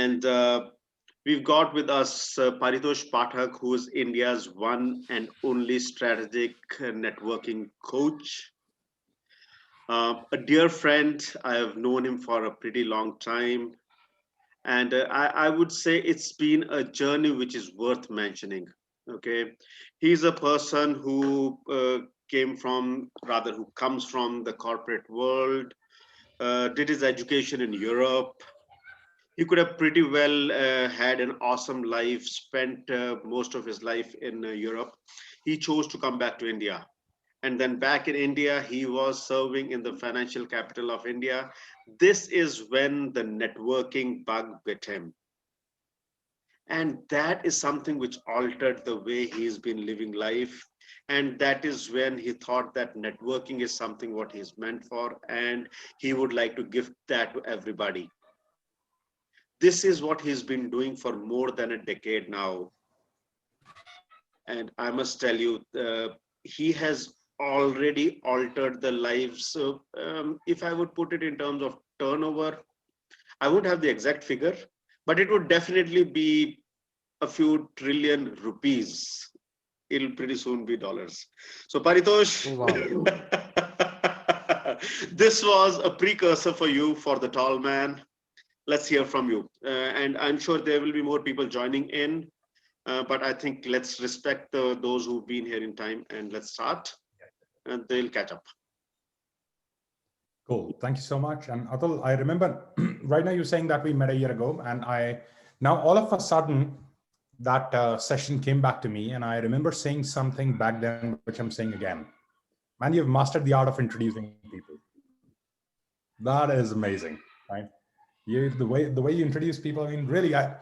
And we've got with us Paritosh Pathak, who is India's one and only strategic networking coach. A dear friend, I have known him for a pretty long time. And I would say it's been a journey which is worth mentioning. Okay. He's a person who came from, rather, who comes from the corporate world, did his education in Europe. He could have pretty well had an awesome life, spent most of his life in Europe. He chose to come back to India. And then back in India, he was serving in the financial capital of India. This is when the networking bug bit him. And that is something which altered the way he's been living life. And that is when he thought that networking is something what he's meant for. And he would like to give that to everybody. This is what he's been doing for more than a decade now. And I must tell you, he has already altered the lives. So if I would put it in terms of turnover, I won't have the exact figure, but it would definitely be a few trillion rupees. It'll pretty soon be dollars. So Paritosh, wow. This was a precursor for you for the tall man. Let's hear from you. And I'm sure there will be more people joining in, but I think let's respect those who've been here in time, and let's start, and they'll catch up. Cool. Thank you so much. And Atul, I remember right now you're saying that we met a year ago, and now all of a sudden that session came back to me, and I remember saying something back then, which I'm saying again. Man, you've mastered the art of introducing people. That is amazing, right? The way you introduce people, I mean, really, I'm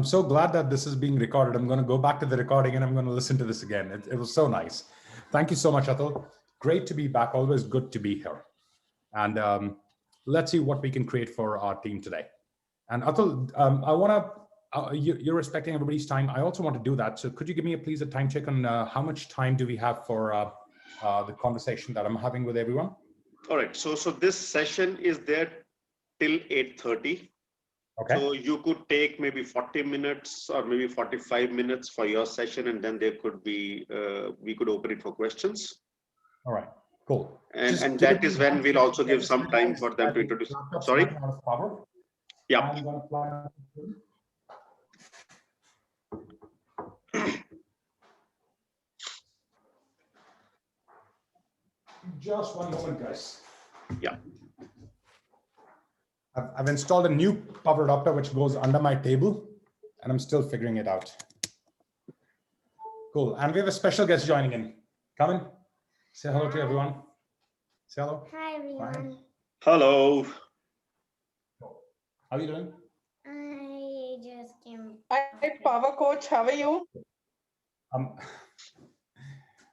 so glad that this is being recorded. I'm going to go back to the recording and I'm going to listen to this again. It was so nice. Thank you so much, Atul. Great to be back. Always good to be here. And let's see what we can create for our team today. And Atul, I want to, you're respecting everybody's time. I also want to do that. So could you give me please a time check on how much time do we have for the conversation that I'm having with everyone? All right. So this session is there till 8:30. Okay. So you could take maybe 40 minutes or maybe 45 minutes for your session, and then there could be, we could open it for questions. All right, cool. And that is when we'll also give some time for them to introduce. Sorry? Yeah. Just one moment, guys. Yeah. I've installed a new power adapter which goes under my table, and I'm still figuring it out. Cool. And we have a special guest joining in. Come in. Say hello to everyone. Say hello. Hi, everyone. Hi. Hello. How are you doing? I just came. Hi, Power Coach. How are you?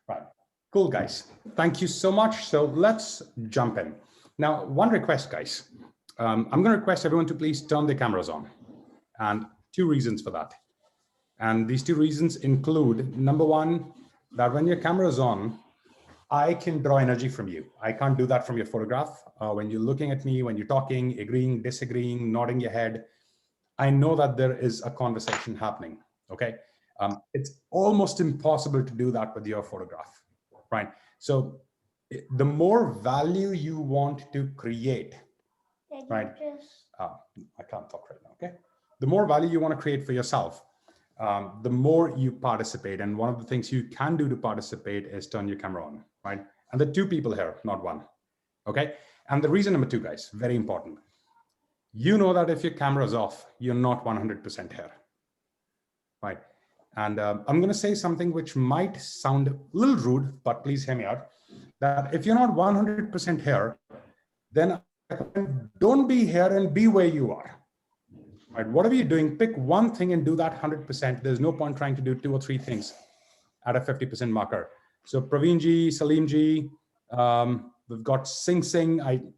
Right. Cool, guys. Thank you so much. So let's jump in. Now, one request, guys. I'm going to request everyone to please turn their cameras on, and two reasons for that. And these two reasons include, number one, that when your camera is on, I can draw energy from you. I can't do that from your photograph. When you're looking at me, when you're talking, agreeing, disagreeing, nodding your head, I know that there is a conversation happening, okay? It's almost impossible to do that with your photograph, right? So the more value you want to create, right? I can't talk right now, okay? The more value you want to create for yourself, the more you participate. And one of the things you can do to participate is turn your camera on, right? And there are two people here, not one, okay? And the reason number two, guys, very important. You know that if your camera is off, you're not 100% here, right? And I'm going to say something which might sound a little rude, but please hear me out, that if you're not 100% here, then don't be here and be where you are. Right? Whatever you're doing, pick one thing and do that 100%. There's no point trying to do 2 or 3 things at a 50% marker. So Praveen ji, Salim ji, we've got Singh,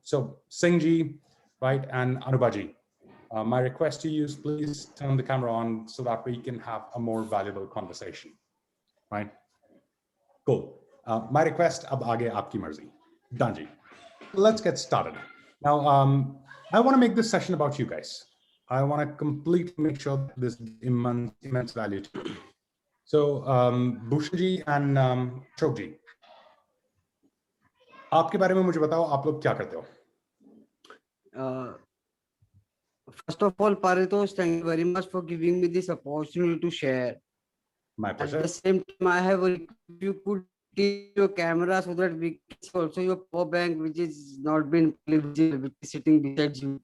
so Singh ji, right, and Anubha ji. My request to you is please turn the camera on so that we can have a more valuable conversation, right? Cool. My request, ab aage aapki marzi. Done ji. Let's get started. Now, I want to make this session about you guys. I want to completely make sure that this immense value to you. So, Bhushan ji and Ashok ji, आपके बारे में मुझे बताओ, आप लोग क्या करते हो? First of all, Paritosh, thank you very much for giving me this opportunity to share. My At pleasure. the same time, I have if you could take your camera so that we can see also your power bank, which is not been visible, which is sitting beside you.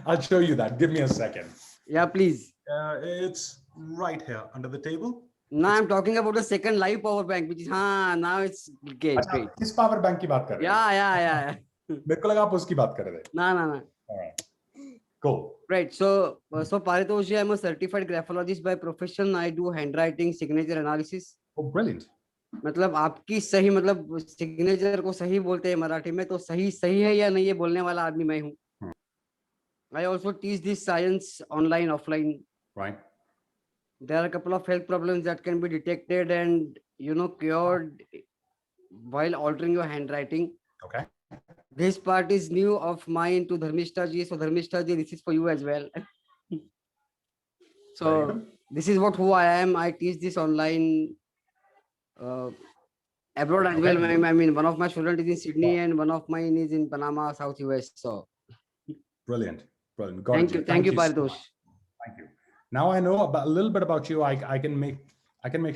I'll show you that. Give me a second. Yeah, please. It's right here under the table. Now I'm talking about the second live power bank, which is now it's great. अच्छा, किस power bank की बात कर रहे हैं? Yeah. मेरे को लगा आप उसकी बात कर रहे थे. No. All right. Cool. Right. So Paritosh, I'm a certified graphologist by profession. I do handwriting, signature analysis. Oh, brilliant. मतलब आपकी सही मतलब सिग्नेचर को सही बोलते हैं मराठी में, तो सही है या नहीं ये बोलने वाला आदमी मैं हूँ. I also teach this science online, offline. Right. There are a couple of health problems that can be detected and cured while altering your handwriting. Okay. This part is new of mine to Dharmishta ji. So Dharmishta ji, this is for you as well. So this is who I am. I teach this online abroad as well. I mean, one of my students is in Sydney and one of mine is in Panama, South US. So Brilliant. Thank you, Paritosh. Thank you. Now I know a little bit about you. I can make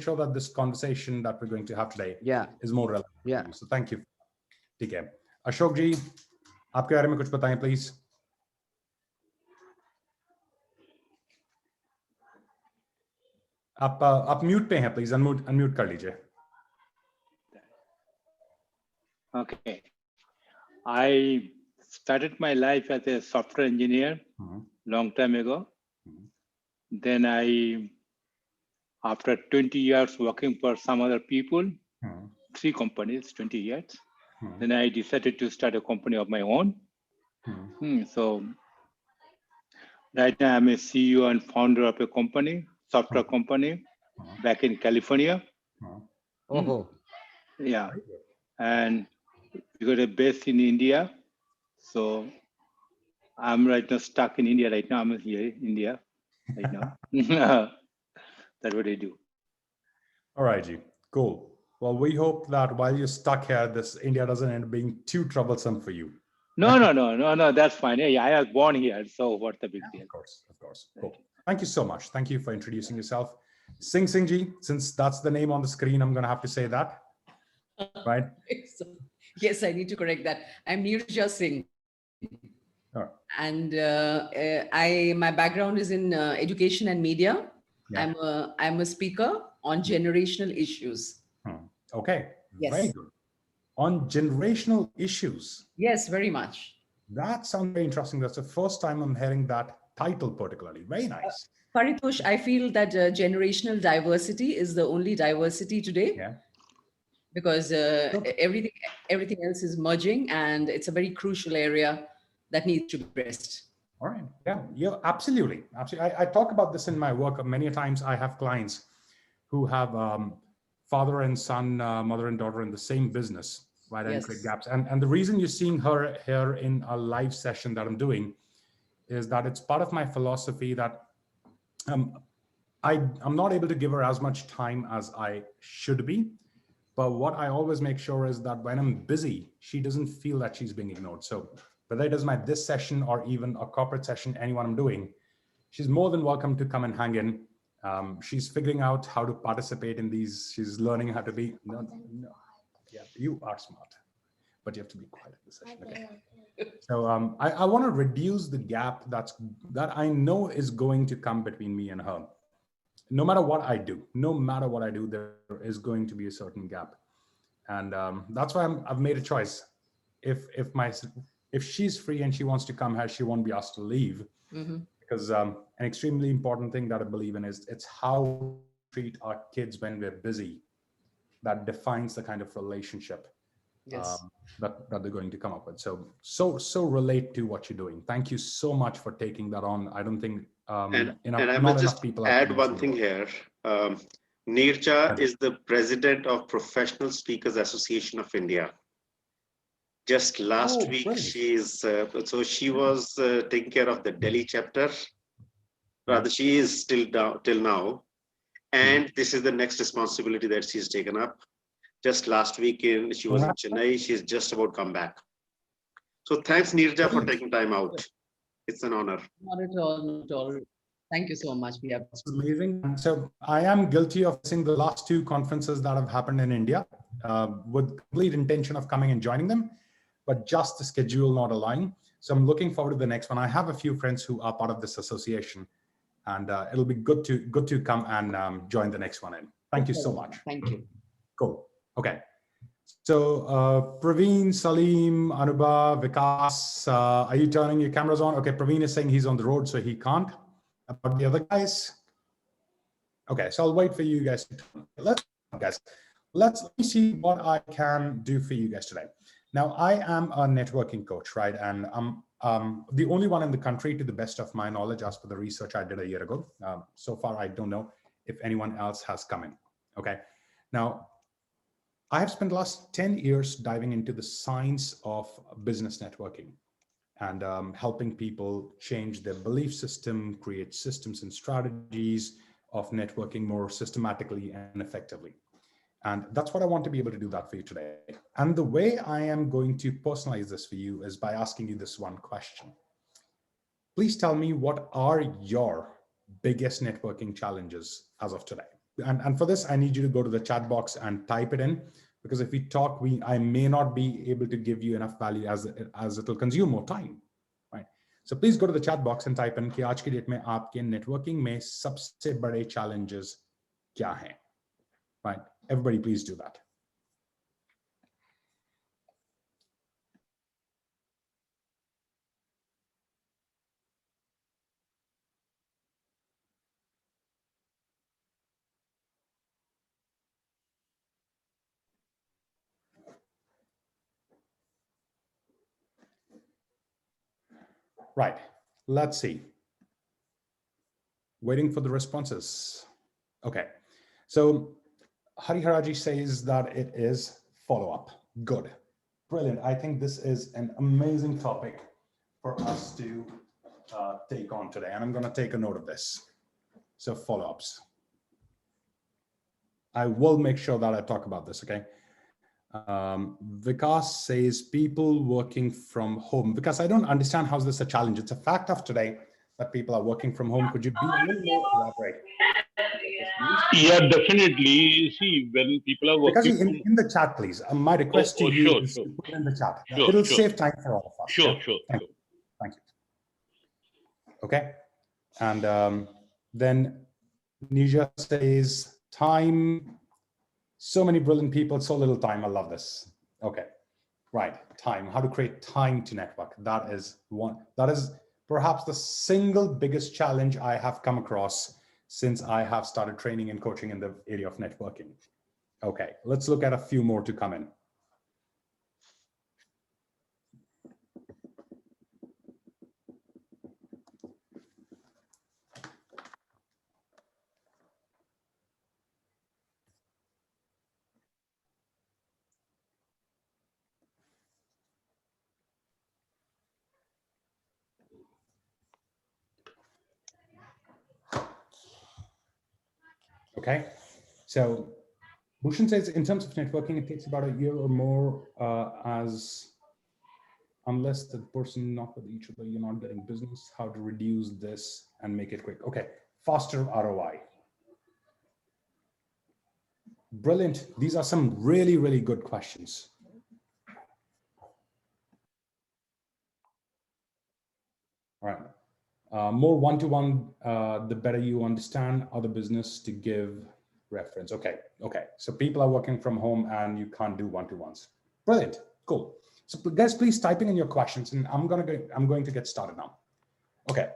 sure that this conversation that we're going to have today is more relevant. Yeah. So thank you. ठीक है. Ashok ji, आपके बारे में कुछ बताएं, please. आप mute पे हैं, please unmute कर लीजिए. Okay. I started my life as a software engineer long time ago. Then after 20 years working for some other people, 3 companies, 20 years, then I decided to start a company of my own. So right now I'm a CEO and founder of a company, software company back in California. Yeah. And we got a base in India. So I'm right now stuck in India right now. I'm here in India right now. That's what I do. All right, Ji. Cool. Well, we hope that while you're stuck here, this India doesn't end up being too troublesome for you. No, that's fine. Yeah, I was born here. So what's the big deal? Of course. Cool. Thank you so much. Thank you for introducing yourself. Singh Ji, since that's the name on the screen, I'm going to have to say that. Right? Yes, I need to correct that. I'm Neerja Singh. And my background is in education and media. Yeah. I'm a speaker on generational issues. Okay. Yes. Very good. On generational issues. Yes, very much. That sounds very interesting. That's the first time I'm hearing that title particularly. Very nice. Paritosh, I feel that generational diversity is the only diversity today. Yeah. Because everything else is merging, and it's a very crucial area that needs to be addressed. All right. Yeah, absolutely. I talk about this in my work. Many times I have clients who have father and son, mother and daughter in the same business, right? And create gaps. And the reason you're seeing her here in a live session that I'm doing is that it's part of my philosophy that I'm not able to give her as much time as I should be. But what I always make sure is that when I'm busy, she doesn't feel that she's being ignored. So whether it is this session or even a corporate session, anyone I'm doing, she's more than welcome to come and hang in. She's figuring out how to participate in these. She's learning how to be, yeah, you are smart, but you have to be quiet in the session. Okay. So I want to reduce the gap that I know is going to come between me and her. No matter what I do, there is going to be a certain gap. And that's why I've made a choice. If she's free and she wants to come here, she won't be asked to leave. Because an extremely important thing that I believe in is it's how we treat our kids when we're busy that defines the kind of relationship that they're going to come up with. So relate to what you're doing. Thank you so much for taking that on. I don't think and I will just add one thing here. Neerja is the president of Professional Speakers Association of India. Just last Oh, week, brilliant. so she was taking care of the Delhi chapter. Rather, she is still down till now. And this is the next responsibility that she's taken up. Just last weekend, she was in Chennai. She's just about come back. So thanks, Neerja, for Brilliant. taking time out. It's an honor. Not at all, not at all. Thank you so much. We have Amazing. And so I am guilty of seeing the last two conferences that have happened in India with complete intention of coming and joining them, but just the schedule not allowing. So I'm looking forward to the next one. I have a few friends who are part of this association, and it'll be good to come and join the next one in. Thank you so much. Thank you. Cool. Okay. So Praveen, Salim, Anubha, Vikas, are you turning your cameras on? Okay, Praveen is saying he's on the road, so he can't. About the other guys? Okay, so I'll wait for you guys to turn. Let me see what I can do for you guys today. Now, I am a networking coach, right? And I'm the only one in the country, to the best of my knowledge, as per the research I did a year ago. So far, I don't know if anyone else has come in. Okay. Now, I have spent the last 10 years diving into the science of business networking and helping people change their belief system, create systems and strategies of networking more systematically and effectively. And that's what I want to be able to do that for you today. And the way I am going to personalize this for you is by asking you this one question. Please tell me, what are your biggest networking challenges as of today? And for this, I need you to go to the chat box and type it in, because if we talk, I may not be able to give you enough value as it will consume more time, right? So please go to the chat box and type in कि आज की date में आपके networking में सबसे बड़े challenges क्या हैं, right? Everybody, please do that. Right, let's see. Waiting for the responses. Okay, so Hariharaji says that it is follow-up. Good, brilliant. I think this is an amazing topic for us to take on today, and I'm going to take a note of this. So follow-ups. I will make sure that I talk about this, okay? Vikas says people working from home. Because I don't understand how this is a challenge. It's a fact of today that people are working from home. Could you be a little more elaborate? Yeah, definitely. See, when people are working because in the chat, please. My request to you is to put it in the chat. It'll save time for all of us. Sure. Thank you. Okay. And then Nisha says time. So many brilliant people, so little time. I love this. Okay, right. Time. How to create time to network. That is perhaps the single biggest challenge I have come across since I have started training and coaching in the area of networking. Okay, let's look at a few more to come in. Okay, so Bhushan says in terms of networking, it takes about a year or more unless the person not with each other, you're not getting business, how to reduce this and make it quick. Okay, faster ROI. Brilliant. These are some really, really good questions. All right. More one-to-one, the better you understand other business to give reference. Okay. So people are working from home and you can't do one-to-ones. Brilliant. Cool. So guys, please type in your questions, and I'm going to get started now. Okay.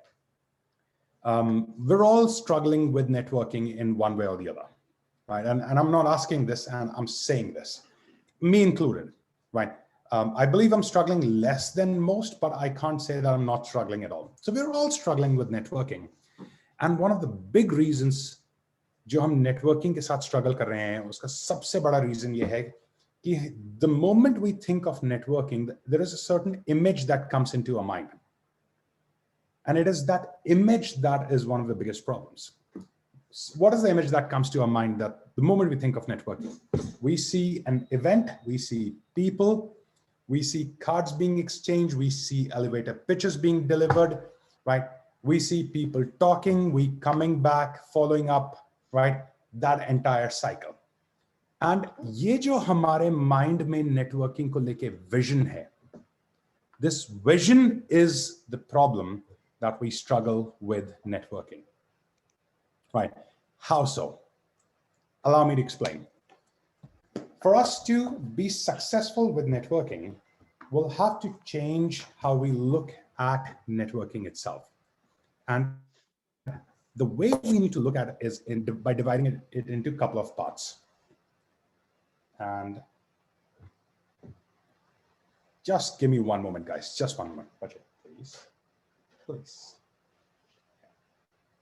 We're all struggling with networking in one way or the other, right? And I'm not asking this, and I'm saying this, me included, right? I believe I'm struggling less than most, but I can't say that I'm not struggling at all. So we're all struggling with networking. And one of the big reasons जो हम networking के साथ struggle कर रहे हैं, उसका सबसे बड़ा reason ये है the moment we think of networking, there is a certain image that comes into our mind. And it is that image that is one of the biggest problems. What is the image that comes to our mind that the moment we think of networking? We see an event, we see people, we see cards being exchanged, we see elevator pitches being delivered, right? We see people talking, we coming back, following up, right? That entire cycle. And ये जो हमारे mind में networking को लेके vision है, this vision is the problem that we struggle with networking, right? How so? Allow me to explain. For us to be successful with networking, we'll have to change how we look at networking itself. And the way we need to look at it is by dividing it into a couple of parts. And just give me one moment, guys. Just one moment. Budget, please. Please.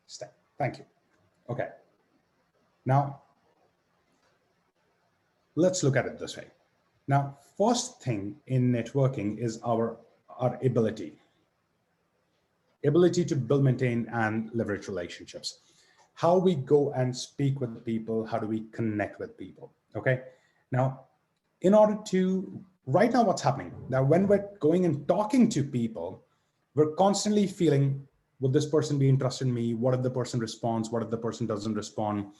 Stay. Thank you. Okay. Now, let's look at it this way. Now, first thing in networking is our ability to build, maintain, and leverage relationships. How we go and speak with people, how do we connect with people, okay? Now, in order to, right now what's happening, now when we're going and talking to people, we're constantly feeling, would this person be interested in me? What if the person responds? What if the person doesn't respond?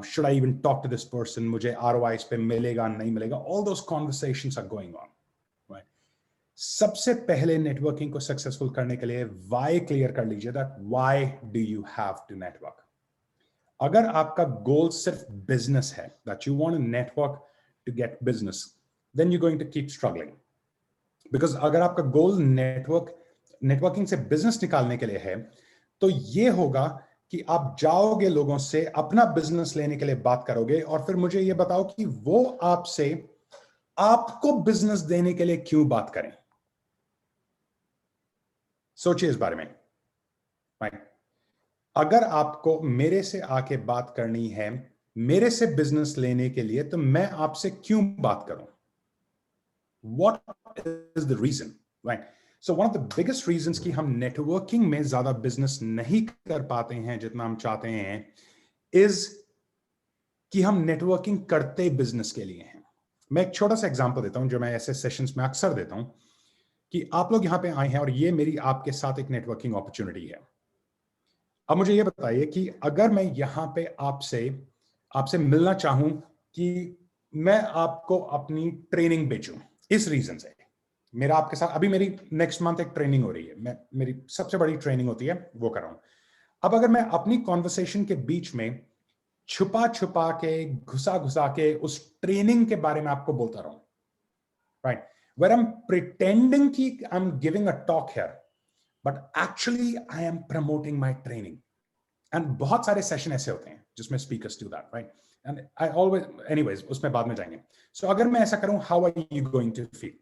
Should I even talk to this person? Mujhe ROI is pe milega, nahi milega? All those conversations are going on, right? सबसे पहले networking को successful करने के लिए why clear कर लीजिए, that why do you have to network? अगर आपका goal सिर्फ business है, that you want to network to get business, then you're going to keep struggling. Because अगर आपका goal networking से business निकालने के लिए है, तो ये होगा कि आप जाओगे लोगों से अपना business लेने के लिए बात करोगे और फिर मुझे ये बताओ कि वो आपसे आपको business देने के लिए क्यों बात करें? सोचिए इस बारे में, right? अगर आपको मेरे से आके बात करनी है, मेरे से बिजनेस लेने के लिए, तो मैं आपसे क्यों बात करूं? What is the reason, right? So one of the biggest reasons कि हम networking में ज्यादा बिजनेस नहीं कर पाते हैं जितना हम चाहते हैं, is कि हम networking करते बिजनेस के लिए हैं. मैं एक छोटा सा एग्जांपल देता हूं जो मैं ऐसे सेशंस में अक्सर देता हूं कि आप लोग यहां पे आए हैं और ये मेरी आपके साथ एक नेटवर्किंग अपॉर्चुनिटी है. अब मुझे ये बताइए कि अगर मैं यहां पे आपसे मिलना चाहूं कि मैं आपको अपनी ट्रेनिंग बेचूं, इस रीजन से मेरा आपके साथ अभी मेरी नेक्स्ट मंथ एक ट्रेनिंग हो रही है, मेरी सबसे बड़ी ट्रेनिंग होती है, वो कर रहा हूं. अब अगर मैं अपनी कॉन्वर्सेशन के बीच में छुपा के घुसा के उस ट्रेनिंग के बारे में आपको बोलता रहूं, राइट, where I'm pretending कि I'm giving a talk here, but actually I am promoting my training. And बहुत सारे सेशन ऐसे होते हैं जिसमें speakers do that, right? And I always, anyways, उसमें बाद में जाएंगे. So अगर मैं ऐसा करूं, how are you going to feel?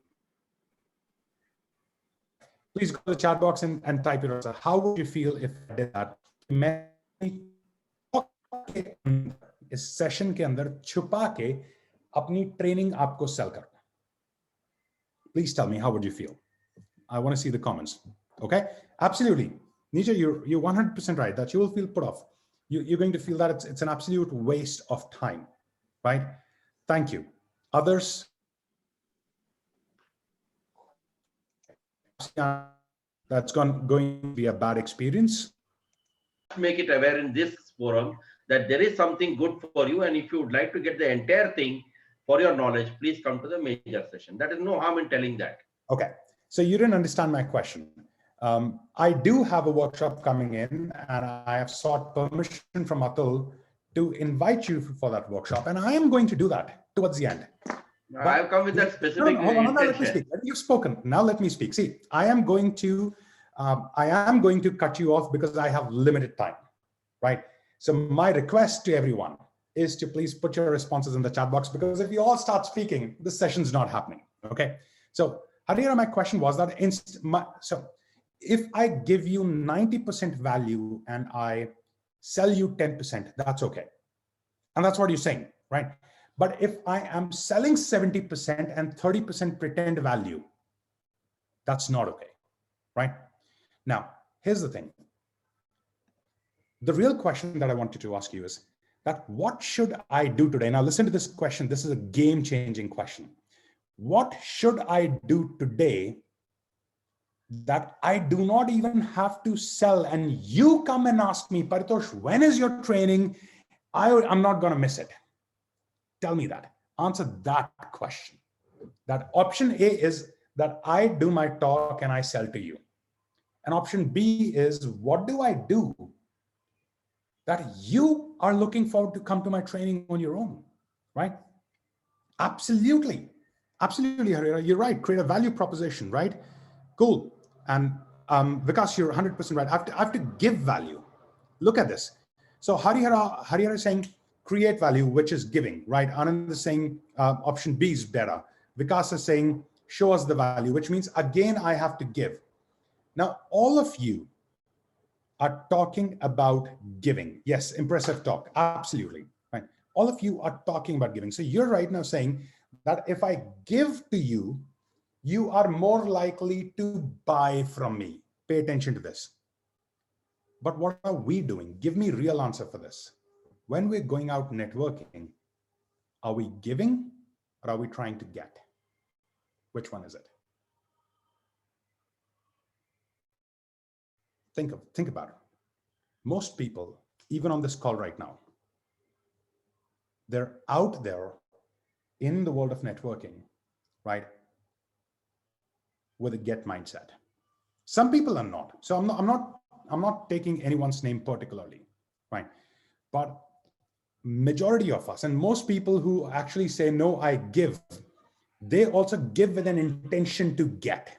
Please go to the chat box and type it out. How would you feel if I did that? मैं इस सेशन के अंदर छुपा के अपनी ट्रेनिंग आपको सेल करूं. Please tell me, how would you feel? I want to see the comments. Okay, absolutely. Nisha, you're 100% right that you will feel put off. You're going to feel that it's an absolute waste of time, right? Thank you. Others? That's going to be a bad experience. Make it aware in this forum that there is something good for you, and if you would like to get the entire thing for your knowledge, please come to the major session. That is no harm in telling that. Okay, so you didn't understand my question. I do have a workshop coming in, and I have sought permission from Atul to invite you for that workshop, and I am going to do that towards the end. I have come with that specific intention. Let me speak. You've spoken. Now let me speak. See, I am going to cut you off because I have limited time, right? So my request to everyone is to please put your responses in the chat box, because if you all start speaking, this session's not happening. Okay. So Harira, my question was that so if I give you 90% value and I sell you 10%, that's okay. And that's what you're saying, right? But if I am selling 70% and 30% pretend value, that's not okay, right? Now, here's the thing. The real question that I wanted to ask you is that what should I do today? Now listen to this question. This is a game-changing question. What should I do today that I do not even have to sell? And you come and ask me, Paritosh, when is your training? I'm not going to miss it. Tell me that. Answer that question. That option A is that I do my talk and I sell to you. And option B is, what do I do that you are looking forward to come to my training on your own, right? Absolutely. Absolutely, Harira, you're right. Create a value proposition, right? Cool. And Vikas, you're 100% right. I have to give value. Look at this. So Harira is saying, create value, which is giving, right? Anand is saying option B is better. Vikas is saying, show us the value, which means, again, I have to give. Now, all of you are talking about giving. Yes, impressive talk. Absolutely. Right. All of you are talking about giving. So you're right now saying that if I give to you, you are more likely to buy from me. Pay attention to this. But what are we doing? Give me a real answer for this. When we're going out networking, are we giving or are we trying to get? Which one is it? Think about it. Most people, even on this call right now, they're out there in the world of networking, right? With a get mindset. Some people are not. So I'm not taking anyone's name particularly, right? But majority of us, and most people who actually say, no, I give, they also give with an intention to get,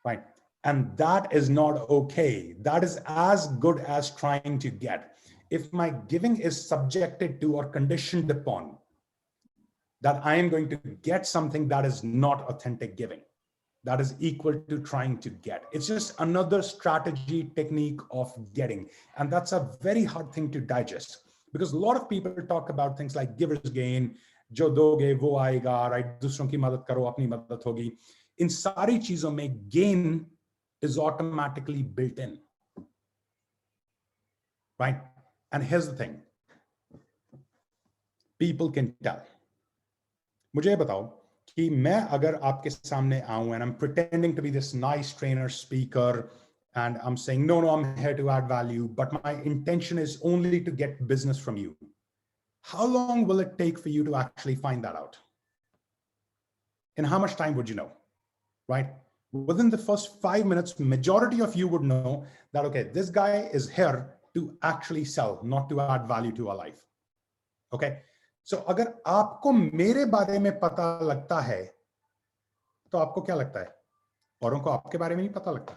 right? And that is not okay. That is as good as trying to get. If my giving is subjected to or conditioned upon that I am going to get something, that is not authentic giving. That is equal to trying to get. It's just another strategy, technique of getting. And that's a very hard thing to digest, because a lot of people talk about things like giver's gain, jo doge wo aayega, right? Dusron ki madad karo, apni madad hogi. In sari cheezon mein gain is automatically built in, right? And here's the thing. People can tell. मुझे बताओ कि मैं अगर आपके सामने आऊं and I'm pretending to be this nice trainer, speaker, and I'm saying, no, I'm here to add value, but my intention is only to get business from you. How long will it take for you to actually find that out? In how much time would you know, right? Within the first 5 minutes, majority of you would know that, okay, this guy is here to actually sell, not to add value to our life. Okay. So अगर आपको मेरे बारे में पता लगता है, तो आपको क्या लगता है? औरों को आपके बारे में नहीं पता लगता.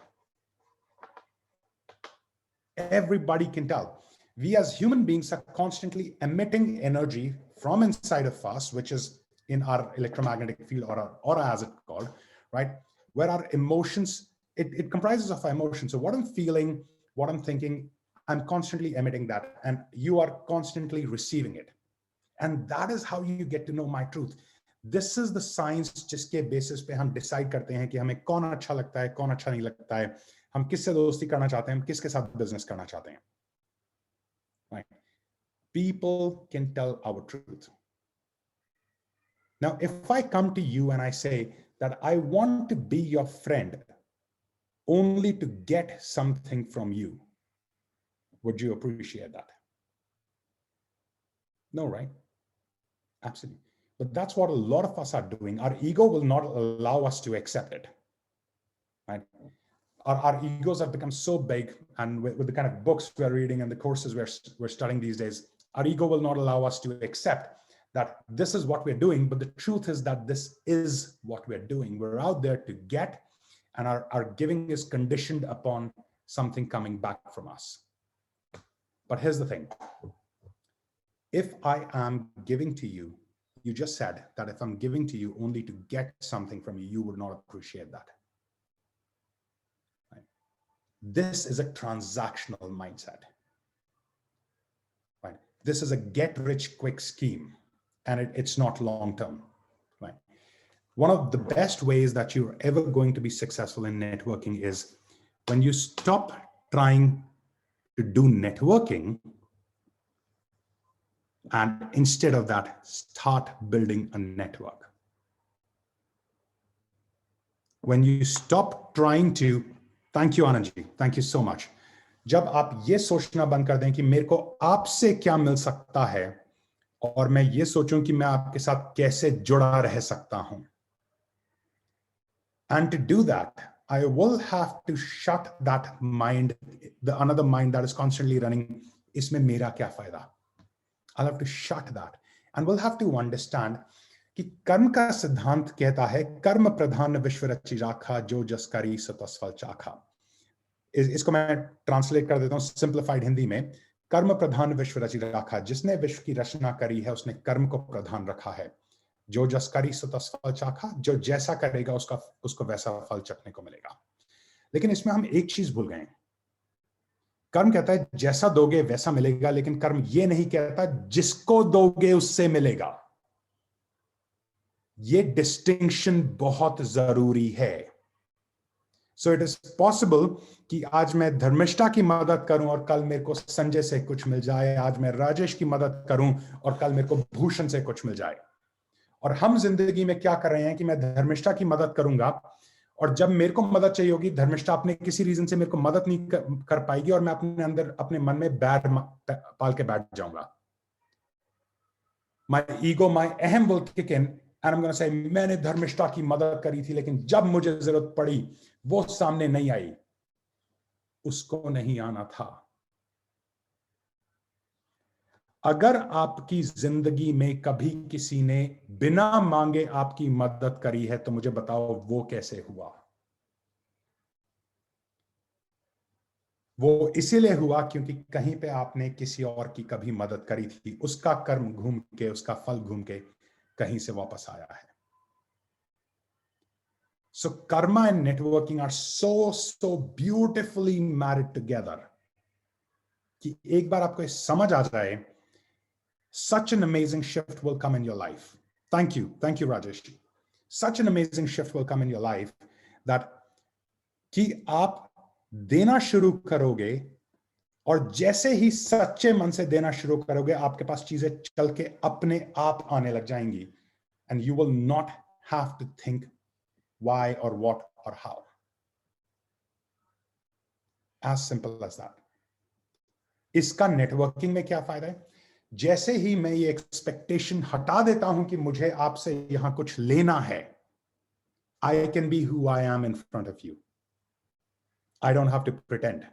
Everybody can tell. We as human beings are constantly emitting energy from inside of us, which is in our electromagnetic field, or our aura as it's called, right? Where our emotions, it comprises of our emotions. So what I'm feeling, what I'm thinking, I'm constantly emitting that, and you are constantly receiving it. And that is how you get to know my truth. This is the science जिसके basis पे हम decide करते हैं कि हमें कौन अच्छा लगता है, कौन अच्छा नहीं लगता है, हम किससे दोस्ती करना चाहते हैं, हम किसके साथ business करना चाहते हैं. Right? People can tell our truth. Now, if I come to you and I say that I want to be your friend only to get something from you, would you appreciate that? No, right? Absolutely. But that's what a lot of us are doing. Our ego will not allow us to accept it, right? Our egos have become so big, and with the kind of books we're reading and the courses we're studying these days, our ego will not allow us to accept that this is what we're doing. But the truth is that this is what we're doing. We're out there to get, and our giving is conditioned upon something coming back from us. But here's the thing. If I am giving to you, you just said that if I'm giving to you only to get something from you, you would not appreciate that. Right? This is a transactional mindset. Right? this is a get rich quick scheme, and it's not long term, right? One of the best ways that you're ever going to be successful in networking is when you stop trying to do networking, and instead of that, start building a network. When you stop trying to, thank you Anand ji, thank you so much. जब आप ये सोचना बंद कर दें कि मेरे को आपसे क्या मिल सकता है और मैं ये सोचूं कि मैं आपके साथ कैसे जुड़ा रह सकता हूं. And to do that, I will have to shut that mind, the another mind that is constantly running, इसमें मेरा क्या फायदा? I'll have to shut that. And we'll have to understand कि कर्म का सिद्धांत कहता है कर्म प्रधान विश्व रचि राखा जो जस करी सो तस फल चाखा. इसको मैं ट्रांसलेट कर देता हूं सिंप्लीफाइड हिंदी में. कर्म प्रधान विश्व रचि राखा, जिसने विश्व की रचना करी है उसने कर्म को प्रधान रखा है. जो जस करी सो तस फल चाखा, जो जैसा करेगा उसको वैसा फल चखने को मिलेगा. लेकिन इसमें हम एक चीज भूल गए. कर्म कहता है जैसा दोगे वैसा मिलेगा, लेकिन कर्म ये नहीं कहता जिसको दोगे उससे मिलेगा. ये डिस्टिंक्शन बहुत जरूरी है. सो इट इज पॉसिबल कि आज मैं धर्मिष्ठा की मदद करूं और कल मेरे को संजय से कुछ मिल जाए. आज मैं राजेश की मदद करूं और कल मेरे को भूषण से कुछ मिल जाए. और हम जिंदगी में क्या कर रहे हैं कि मैं धर्मिष्ठा की मदद करूंगा और जब मेरे को मदद चाहिए होगी, धर्मिष्ठा अपने किसी रीजन से मेरे को मदद नहीं कर पाएगी और मैं अपने अंदर अपने मन में बैर पाल के बैठ जाऊंगा. My ego, my अहम will kick in and I'm going to say मैंने धर्मिष्ठा की मदद करी थी, लेकिन जब मुझे जरूरत पड़ी वो सामने नहीं आई. उसको नहीं आना था. अगर आपकी जिंदगी में कभी किसी ने बिना मांगे आपकी मदद करी है तो मुझे बताओ वो कैसे हुआ. वो इसीलिए हुआ क्योंकि कहीं पे आपने किसी और की कभी मदद करी थी. उसका कर्म घूम के, उसका फल घूम के कहीं से वापस आया है. So karma and networking are so beautifully married together कि एक बार आपको समझ आ जाए, such an amazing shift will come in your life. Thank you Rajesh. Such an amazing shift will come in your life that कि आप देना शुरू करोगे और जैसे ही सच्चे मन से देना शुरू करोगे आपके पास चीजें चल के अपने आप आने लग जाएंगी. And you will not have to think why or what or how. As simple as that. इसका नेटवर्किंग में क्या फायदा है? जैसे ही मैं ये एक्सपेक्टेशन हटा देता हूं कि मुझे आपसे यहां कुछ लेना है, I can be who I am in front of you. I don't have to pretend.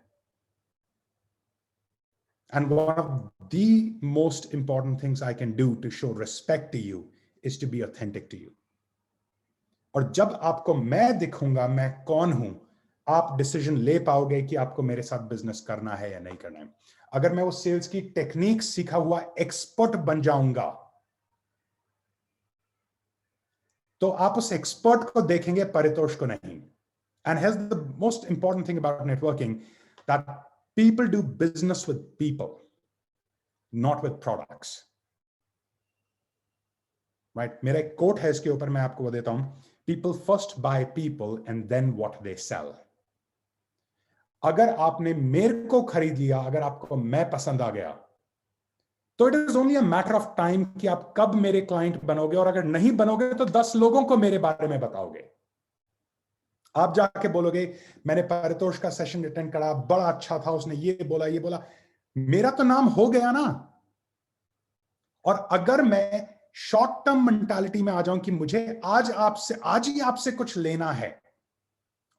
And one of the most important things I can do to show respect to you is to be authentic to you. और जब आपको मैं दिखूंगा मैं कौन हूं, आप decision ले पाओगे कि आपको मेरे साथ बिजनेस करना है या नहीं करना है. अगर मैं वो सेल्स की टेक्निक सीखा हुआ एक्सपर्ट बन जाऊंगा तो आप उस एक्सपर्ट को देखेंगे, परितोष को नहीं. And here's the most important thing about networking, that people do business with people, not with products. Right? मेरा एक कोट है इसके ऊपर, मैं आपको वो देता हूं. People first buy people and then what they sell. अगर आपने मेरे को खरीद लिया, अगर आपको मैं पसंद आ गया, तो it is only a matter of time कि आप कब मेरे क्लाइंट बनोगे. और अगर नहीं बनोगे तो 10 लोगों को मेरे बारे में बताओगे. आप जाके बोलोगे मैंने परितोष का सेशन अटेंड करा, बड़ा अच्छा था, उसने ये बोला. मेरा तो नाम हो गया ना. और अगर मैं शॉर्ट टर्म मेंटालिटी में आ जाऊं कि मुझे आज ही आपसे कुछ लेना है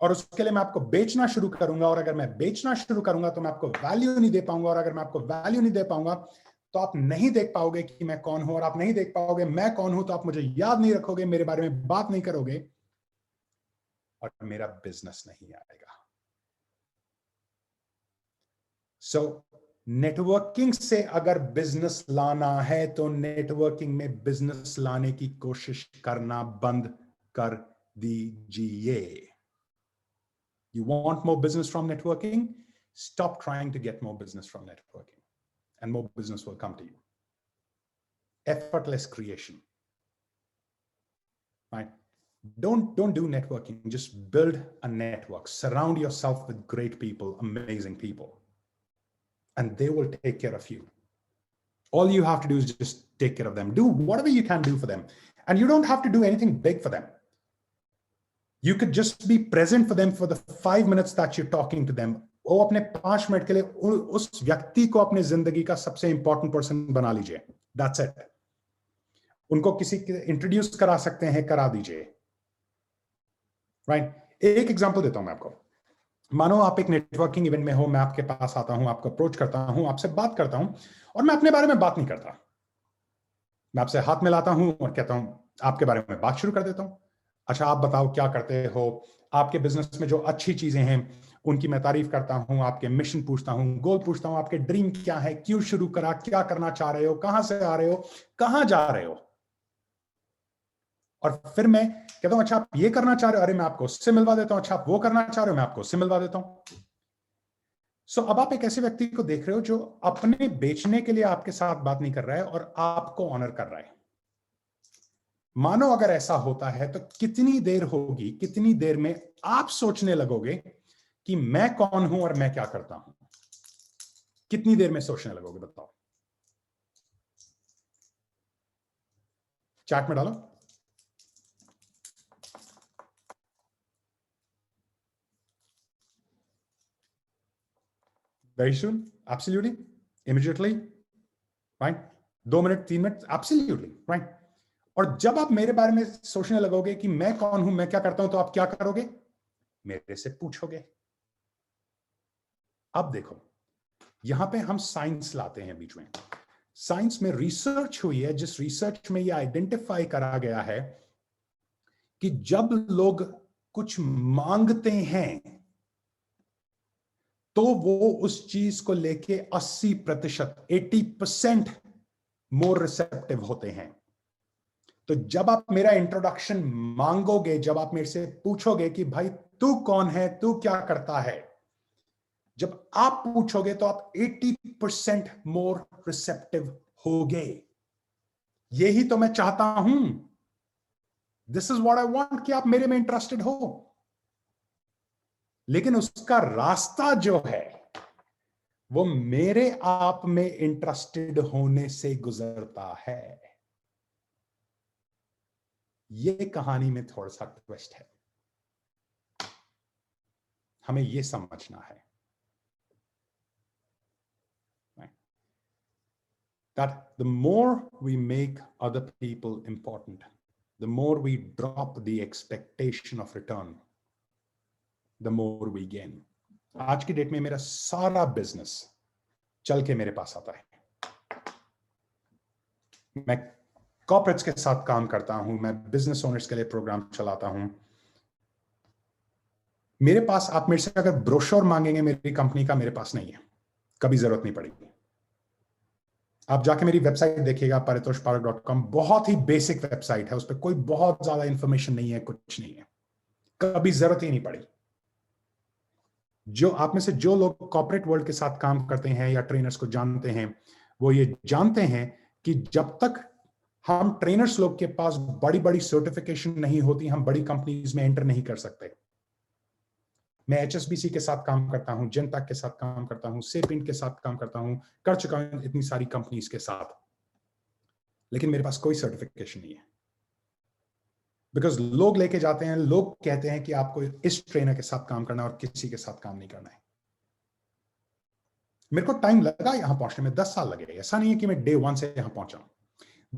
और उसके लिए मैं आपको बेचना शुरू करूंगा, और अगर मैं बेचना शुरू करूंगा तो मैं आपको वैल्यू नहीं दे पाऊंगा, और अगर मैं आपको वैल्यू नहीं दे पाऊंगा तो आप नहीं देख पाओगे कि मैं कौन हूं, और आप नहीं देख पाओगे मैं कौन हूं तो आप मुझे याद नहीं रखोगे, मेरे बारे में बात नहीं करोगे और मेरा बिजनेस नहीं आएगा. सो नेटवर्किंग से अगर बिजनेस लाना है तो नेटवर्किंग में बिजनेस लाने की कोशिश करना बंद कर दीजिए. You want more business from networking? Stop trying to get more business from networking and more business will come to you. Effortless creation. Right? Don't do networking, just build a network. Surround yourself with great people, amazing people, and they will take care of you. All you have to do is just take care of them. Do whatever you can do for them. And you don't have to do anything big for them. You could just be present for them for the 5 minutes that you're talking to them. वो अपने 5 minute के लिए उस व्यक्ति को अपने जिंदगी का सबसे इंपॉर्टेंट पर्सन बना लीजिए. That's it. उनको किसी के इंट्रोड्यूस करा सकते हैं, करा दीजिए. राइट? एक एग्जांपल देता हूं मैं आपको. मानो आप एक नेटवर्किंग इवेंट में हो, मैं आपके पास आता हूं, आपको अप्रोच करता हूं, आपसे बात करता हूं, और मैं अपने बारे में बात नहीं करता. मैं आपसे हाथ मिलाता हूं और कहता हूं, आपके बारे में बात शुरू कर देता हूं. अच्छा, आप बताओ क्या करते हो, आपके बिजनेस में जो अच्छी चीजें हैं उनकी मैं तारीफ करता हूं, आपके मिशन पूछता हूं, गोल पूछता हूं, आपके ड्रीम क्या है, क्यों शुरू करा, क्या करना चाह रहे हो, कहां से आ रहे हो, कहां जा रहे हो. और फिर मैं कहता हूं, अच्छा आप ये करना चाह रहे हो, अरे मैं आपको उससे मिलवा देता हूं. अच्छा आप वो करना चाह रहे हो, मैं आपको उससे मिलवा देता हूं. सो अब आप एक ऐसे व्यक्ति को देख रहे हो जो अपने बेचने के लिए आपके साथ बात नहीं कर रहा है और आपको ऑनर कर रहा है. मानो अगर ऐसा होता है तो कितनी देर होगी, कितनी देर में आप सोचने लगोगे कि मैं कौन हूं और मैं क्या करता हूं. कितनी देर में सोचने लगोगे बताओ. चैट में डालो. Very soon, absolutely, immediately, right? 2 minute, 3 minute, absolutely, right? और जब आप मेरे बारे में सोचने लगोगे कि मैं कौन हूं, मैं क्या करता हूं, तो आप क्या करोगे? मेरे से पूछोगे. अब देखो, यहां पे हम साइंस लाते हैं बीच में. साइंस में रिसर्च हुई है, जिस रिसर्च में यह आइडेंटिफाई करा गया है कि जब लोग कुछ मांगते हैं तो वो उस चीज को लेके 80%, 80% मोर रिसेप्टिव होते हैं. तो जब आप मेरा इंट्रोडक्शन मांगोगे, जब आप मेरे से पूछोगे कि भाई तू कौन है, तू क्या करता है, जब आप पूछोगे तो आप 80% मोर रिसेप्टिव होगे. यही तो मैं चाहता हूं. This is what I want कि आप मेरे में इंटरेस्टेड हो. लेकिन उसका रास्ता जो है वो मेरे आप में इंटरेस्टेड होने से गुजरता है. ये कहानी में थोड़ा सा ट्विस्ट है. हमें ये समझना है that the more we make other people important, the more we drop the expectation of return, the more we gain. आज की डेट में मेरा सारा बिजनेस चल के मेरे पास आता है. मैं कॉर्पोरेट्स के साथ काम करता हूं, मैं बिजनेस ओनर्स के लिए प्रोग्राम चलाता हूं. मेरे पास, आप मेरे से अगर ब्रोशर मांगेंगे मेरी कंपनी का, मेरे पास नहीं है, कभी जरूरत नहीं पड़ेगी. आप जाके मेरी वेबसाइट देखिएगा, paritoshparak.com. बहुत ही बेसिक वेबसाइट है, उस पर कोई बहुत ज्यादा इंफॉर्मेशन नहीं है, कुछ नहीं है, कभी जरूरत ही नहीं पड़ी. जो आप में से जो लोग कॉर्पोरेट वर्ल्ड के साथ काम करते हैं या ट्रेनर्स को जानते हैं, वो ये जानते हैं कि जब तक हम ट्रेनर्स लोग के पास बड़ी बड़ी सर्टिफिकेशन नहीं होती, हम बड़ी कंपनीज में एंटर नहीं कर सकते. मैं HSBC के साथ काम करता हूं, जेनटैक के साथ काम करता हूं, सेपिंट के साथ काम करता हूं, कर चुका हूं इतनी सारी कंपनीज के साथ, लेकिन मेरे पास कोई सर्टिफिकेशन नहीं है. बिकॉज लोग लेके जाते हैं, लोग कहते हैं कि आपको इस ट्रेनर के साथ काम करना और किसी के साथ काम नहीं करना है. मेरे को टाइम लगा यहां पहुंचने में, 10 साल लगे. ऐसा नहीं है कि मैं डे 1 से यहां पहुंचा.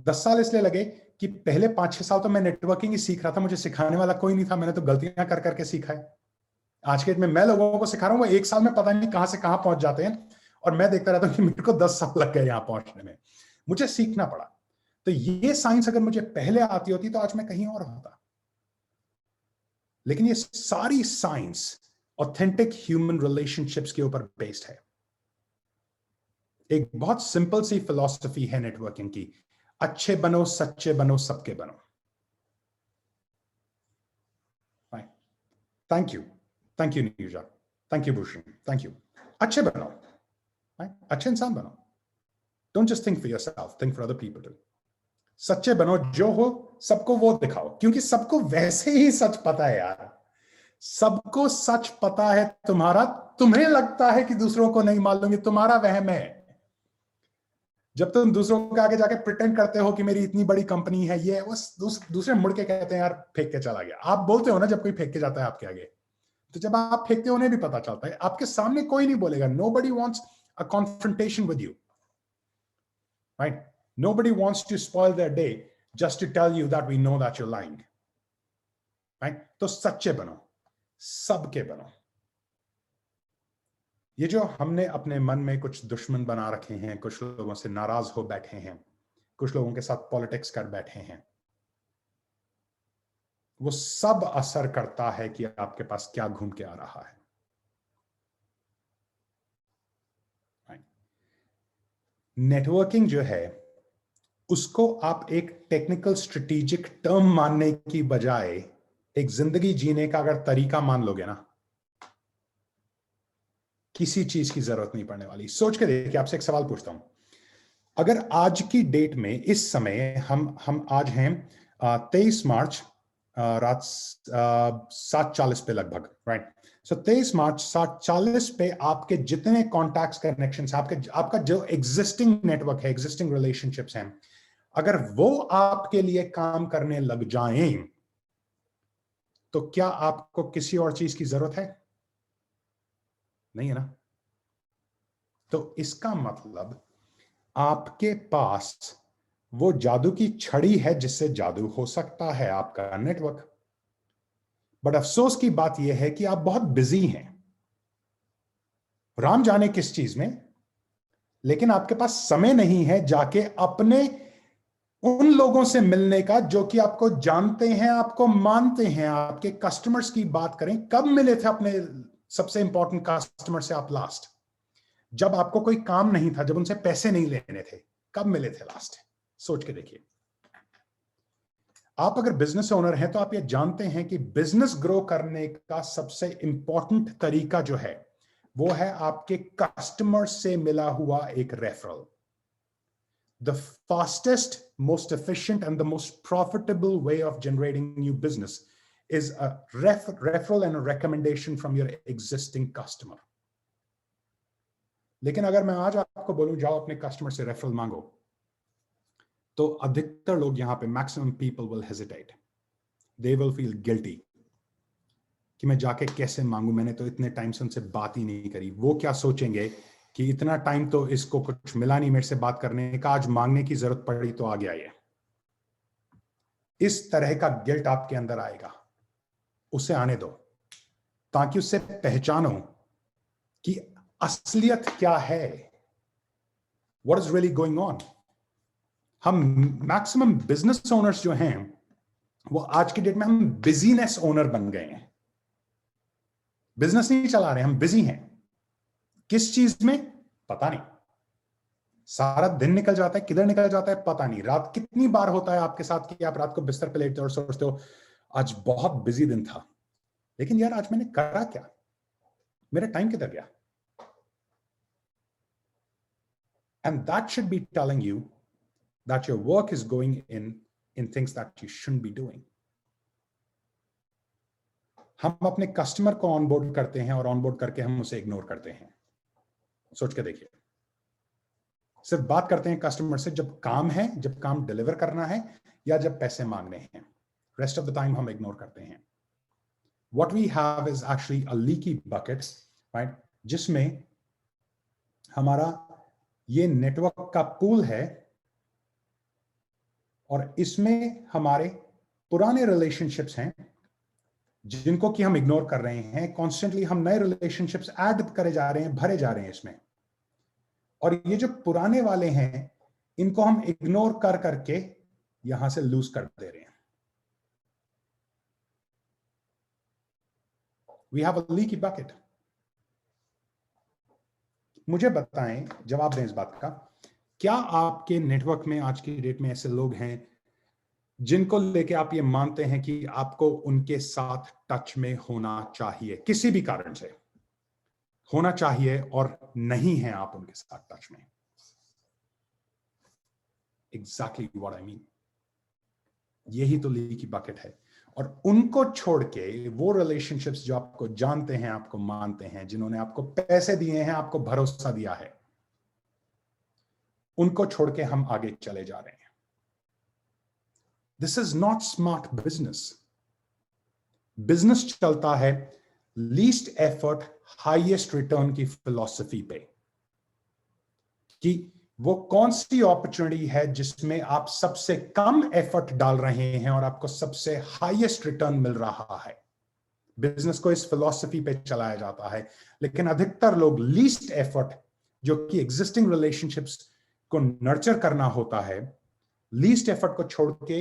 10 साल इसलिए लगे कि पहले 5-6 साल तो मैं नेटवर्किंग ही सीख रहा था, मुझे सिखाने वाला कोई नहीं था, मैंने तो गलतियां कर करके सीखा है. आज के डेट में मैं लोगों को सिखा रहा हूं, वो 1 साल में पता नहीं कहां से कहां पहुंच जाते हैं, और मैं देखता रहता हूं कि मेरे को 10 साल लग गए यहां पहुंचने में. मुझे सीखना पड़ा. तो ये साइंस अगर मुझे पहले आती होती तो आज मैं कहीं और होता. लेकिन ये सारी साइंस ऑथेंटिक ह्यूमन रिलेशनशिप्स के ऊपर बेस्ड है. एक बहुत सिंपल सी फिलॉसफी है नेटवर्किंग की, अच्छे बनो, सच्चे बनो, सबके बनो. Thank you, thank you Neerja, thank you Bhushan, thank you. अच्छे बनो, अच्छे इंसान बनो. Don't just think for yourself, think for other people too. सच्चे बनो, जो हो सबको वो दिखाओ, क्योंकि सबको वैसे ही सच पता है यार। सबको सच पता है तुम्हारा, तुम्हें लगता है कि दूसरों को नहीं मालूम, ये तुम्हारा वहम है। जब तुम दूसरों के आगे जाके प्रिटेंड करते हो कि मेरी इतनी बड़ी कंपनी है, ये वो दूसरे मुड़ के कहते हैं यार फेंक के चला गया। आप बोलते हो ना जब कोई फेंक के जाता है आपके आगे, तो जब आप फेंकते हो उन्हें भी पता चलता है। आपके सामने कोई नहीं बोलेगा। Nobody wants a confrontation with you, right? Nobody wants to spoil their day just to tell you that we know that you're lying, right? तो सच्चे बनो, सबके बनो। ये जो हमने अपने मन में कुछ दुश्मन बना रखे हैं, कुछ लोगों से नाराज हो बैठे हैं, कुछ लोगों के साथ पॉलिटिक्स कर बैठे हैं, वो सब असर करता है कि आपके पास क्या घूम के आ रहा है। नेटवर्किंग जो है उसको आप एक टेक्निकल स्ट्रेटेजिक टर्म मानने की बजाय एक जिंदगी जीने का अगर तरीका मान लोगे ना, किसी चीज की जरूरत नहीं पड़ने वाली। सोच के देखिए, आपसे एक सवाल पूछता हूं। अगर आज की डेट में इस समय हम आज हैं 23 मार्च रात 7:40 पे लगभग, राइट? सो 23 मार्च 7:40 पे आपके जितने कॉन्टैक्ट्स, कनेक्शंस, आपका जो एग्जिस्टिंग नेटवर्क है, एग्जिस्टिंग रिलेशनशिप्स हैं, अगर वो आपके लिए काम करने लग जाएं, तो क्या आपको किसी और चीज की जरूरत है? नहीं है ना? तो इसका मतलब आपके पास वो जादू की छड़ी है जिससे जादू हो सकता है, आपका नेटवर्क। बट अफसोस की बात यह है कि आप बहुत बिजी हैं, राम जाने किस चीज में, लेकिन आपके पास समय नहीं है जाके अपने उन लोगों से मिलने का जो कि आपको जानते हैं, आपको मानते हैं। आपके कस्टमर्स की बात करें, कब मिले थे अपने सबसे इंपॉर्टेंट कस्टमर से आप लास्ट? जब आपको कोई काम नहीं था, जब उनसे पैसे नहीं लेने थे, कब मिले थे लास्ट? सोच के देखिए। आप अगर बिजनेस ओनर हैं तो आप ये जानते हैं कि बिजनेस ग्रो करने का सबसे इंपॉर्टेंट तरीका जो है वो है आपके कस्टमर से मिला हुआ एक referral. The fastest, most efficient, and the most profitable way of generating new business is a referral and a recommendation from your existing customer. लेकिन अगर मैं आज आपको बोलूं जाओ अपने कस्टमर से रेफरल मांगो, तो अधिकतर लोग यहां पे maximum people will hesitate. They will feel guilty कि मैं जाके कैसे मांगू, मैंने तो इतने टाइम से उनसे बात ही नहीं करी। वो क्या सोचेंगे कि इतना टाइम तो इसको कुछ मिला नहीं मेरे से बात करने का, आज मांगने की जरूरत पड़ी तो आ गया ये। इस तरह का गिल्ट आपके अंदर आएगा, उसे आने दो, ताकि उससे पहचानो कि असलियत क्या है, what is really going on. हम मैक्सिमम बिजनेस ओनर्स जो हैं वो आज की डेट में हम बिजीनेस ओनर बन गए हैं। बिजनेस नहीं चला रहे, हम बिजी हैं। किस चीज में पता नहीं, सारा दिन निकल जाता है, किधर निकल जाता है पता नहीं। रात कितनी बार होता है आपके साथ कि आप रात को बिस्तर पे लेटते हो और सोचते हो आज बहुत बिजी दिन था, लेकिन यार आज मैंने करा क्या, मेरा टाइम किधर गया? And that should be telling you that your work is going in things that you shouldn't be doing. हम अपने कस्टमर को ऑनबोर्ड करते हैं और ऑनबोर्ड करके हम उसे इग्नोर करते हैं। सोच के देखिए, सिर्फ बात करते हैं कस्टमर से जब काम है, जब काम डिलीवर करना है या जब पैसे मांगने हैं। रेस्ट ऑफ द टाइम हम इग्नोर करते हैं। What we have is actually a leaky bucket, right? जिसमें हमारा ये नेटवर्क का पूल है और इसमें हमारे पुराने रिलेशनशिप्स हैं जिनको कि हम इग्नोर कर रहे हैं। कॉन्स्टेंटली हम नए रिलेशनशिप्स ऐड करे जा रहे हैं, भरे जा रहे हैं इसमें, और ये जो पुराने वाले हैं इनको हम इग्नोर कर करके यहां से लूज कर दे रहे हैं। We have a leaky bucket. मुझे बताएं, जवाब दें इस बात का, क्या आपके नेटवर्क में आज की डेट में ऐसे लोग हैं जिनको लेके आप ये मानते हैं कि आपको उनके साथ टच में होना चाहिए, किसी भी कारण से होना चाहिए, और नहीं है आप उनके साथ टच में? Exactly what I mean. यही तो लीकी बकेट है। और उनको छोड़ के वो रिलेशनशिप्स जो आपको जानते हैं, आपको मानते हैं, जिन्होंने आपको पैसे दिए हैं, आपको भरोसा दिया है, उनको छोड़ के हम आगे चले जा रहे हैं। This is not smart business. Business चलता है लीस्ट एफर्ट हाईएस्ट रिटर्न की फिलॉसफी पे, कि वो कौन सी अपॉर्चुनिटी है जिसमें आप सबसे कम एफर्ट डाल रहे हैं और आपको सबसे हाईएस्ट रिटर्न मिल रहा है। बिजनेस को इस फिलॉसफी पे चलाया जाता है, लेकिन अधिकतर लोग लीस्ट एफर्ट, जो कि एग्जिस्टिंग रिलेशनशिप्स को नर्चर करना होता है, लीस्ट एफर्ट को छोड़ के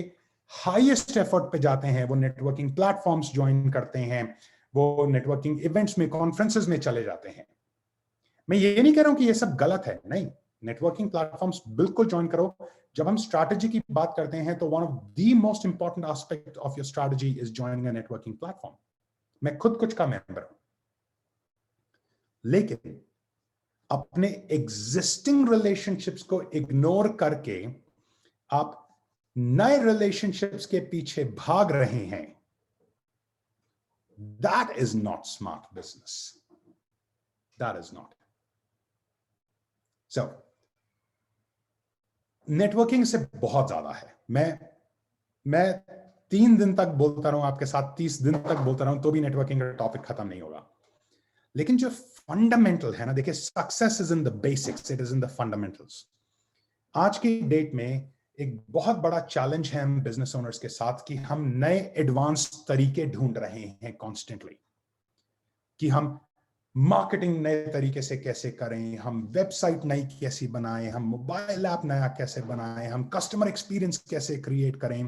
हाईएस्ट एफर्ट पे जाते हैं। वो नेटवर्किंग प्लेटफॉर्म्स ज्वाइन करते हैं, वो नेटवर्किंग इवेंट्स में, कॉन्फ्रेंसेस में चले जाते हैं। मैं ये नहीं कह रहा हूं कि ये सब गलत है, नहीं, नेटवर्किंग प्लेटफॉर्म्स बिल्कुल ज्वाइन करो। जब हम स्ट्रैटेजी की बात करते हैं तो one of the most important aspect of your strategy is joining a networking platform. मैं खुद कुछ का मेंबर हूं, लेकिन अपने एग्जिस्टिंग रिलेशनशिप्स को इग्नोर करके आप नए रिलेशनशिप्स के पीछे भाग रहे हैं। That is not smart business, that is not. So networking से बहुत ज्यादा है। मैं 3 दिन तक बोलता रहूं आपके साथ, 30 दिन तक बोलता रहूं, तो भी नेटवर्किंग का टॉपिक खत्म नहीं होगा। लेकिन जो फंडामेंटल है ना, देखिए, success is in the basics, it is in the fundamentals. आज की डेट में एक बहुत बड़ा चैलेंज है हम बिजनेस ओनर्स के साथ, कि हम नए एडवांस तरीके ढूंढ रहे हैं कॉन्स्टेंटली, कि हम मार्केटिंग नए तरीके से कैसे करें, हम वेबसाइट नई कैसे बनाएं, हम मोबाइल ऐप नया कैसे बनाएं, हम कस्टमर एक्सपीरियंस कैसे क्रिएट करें,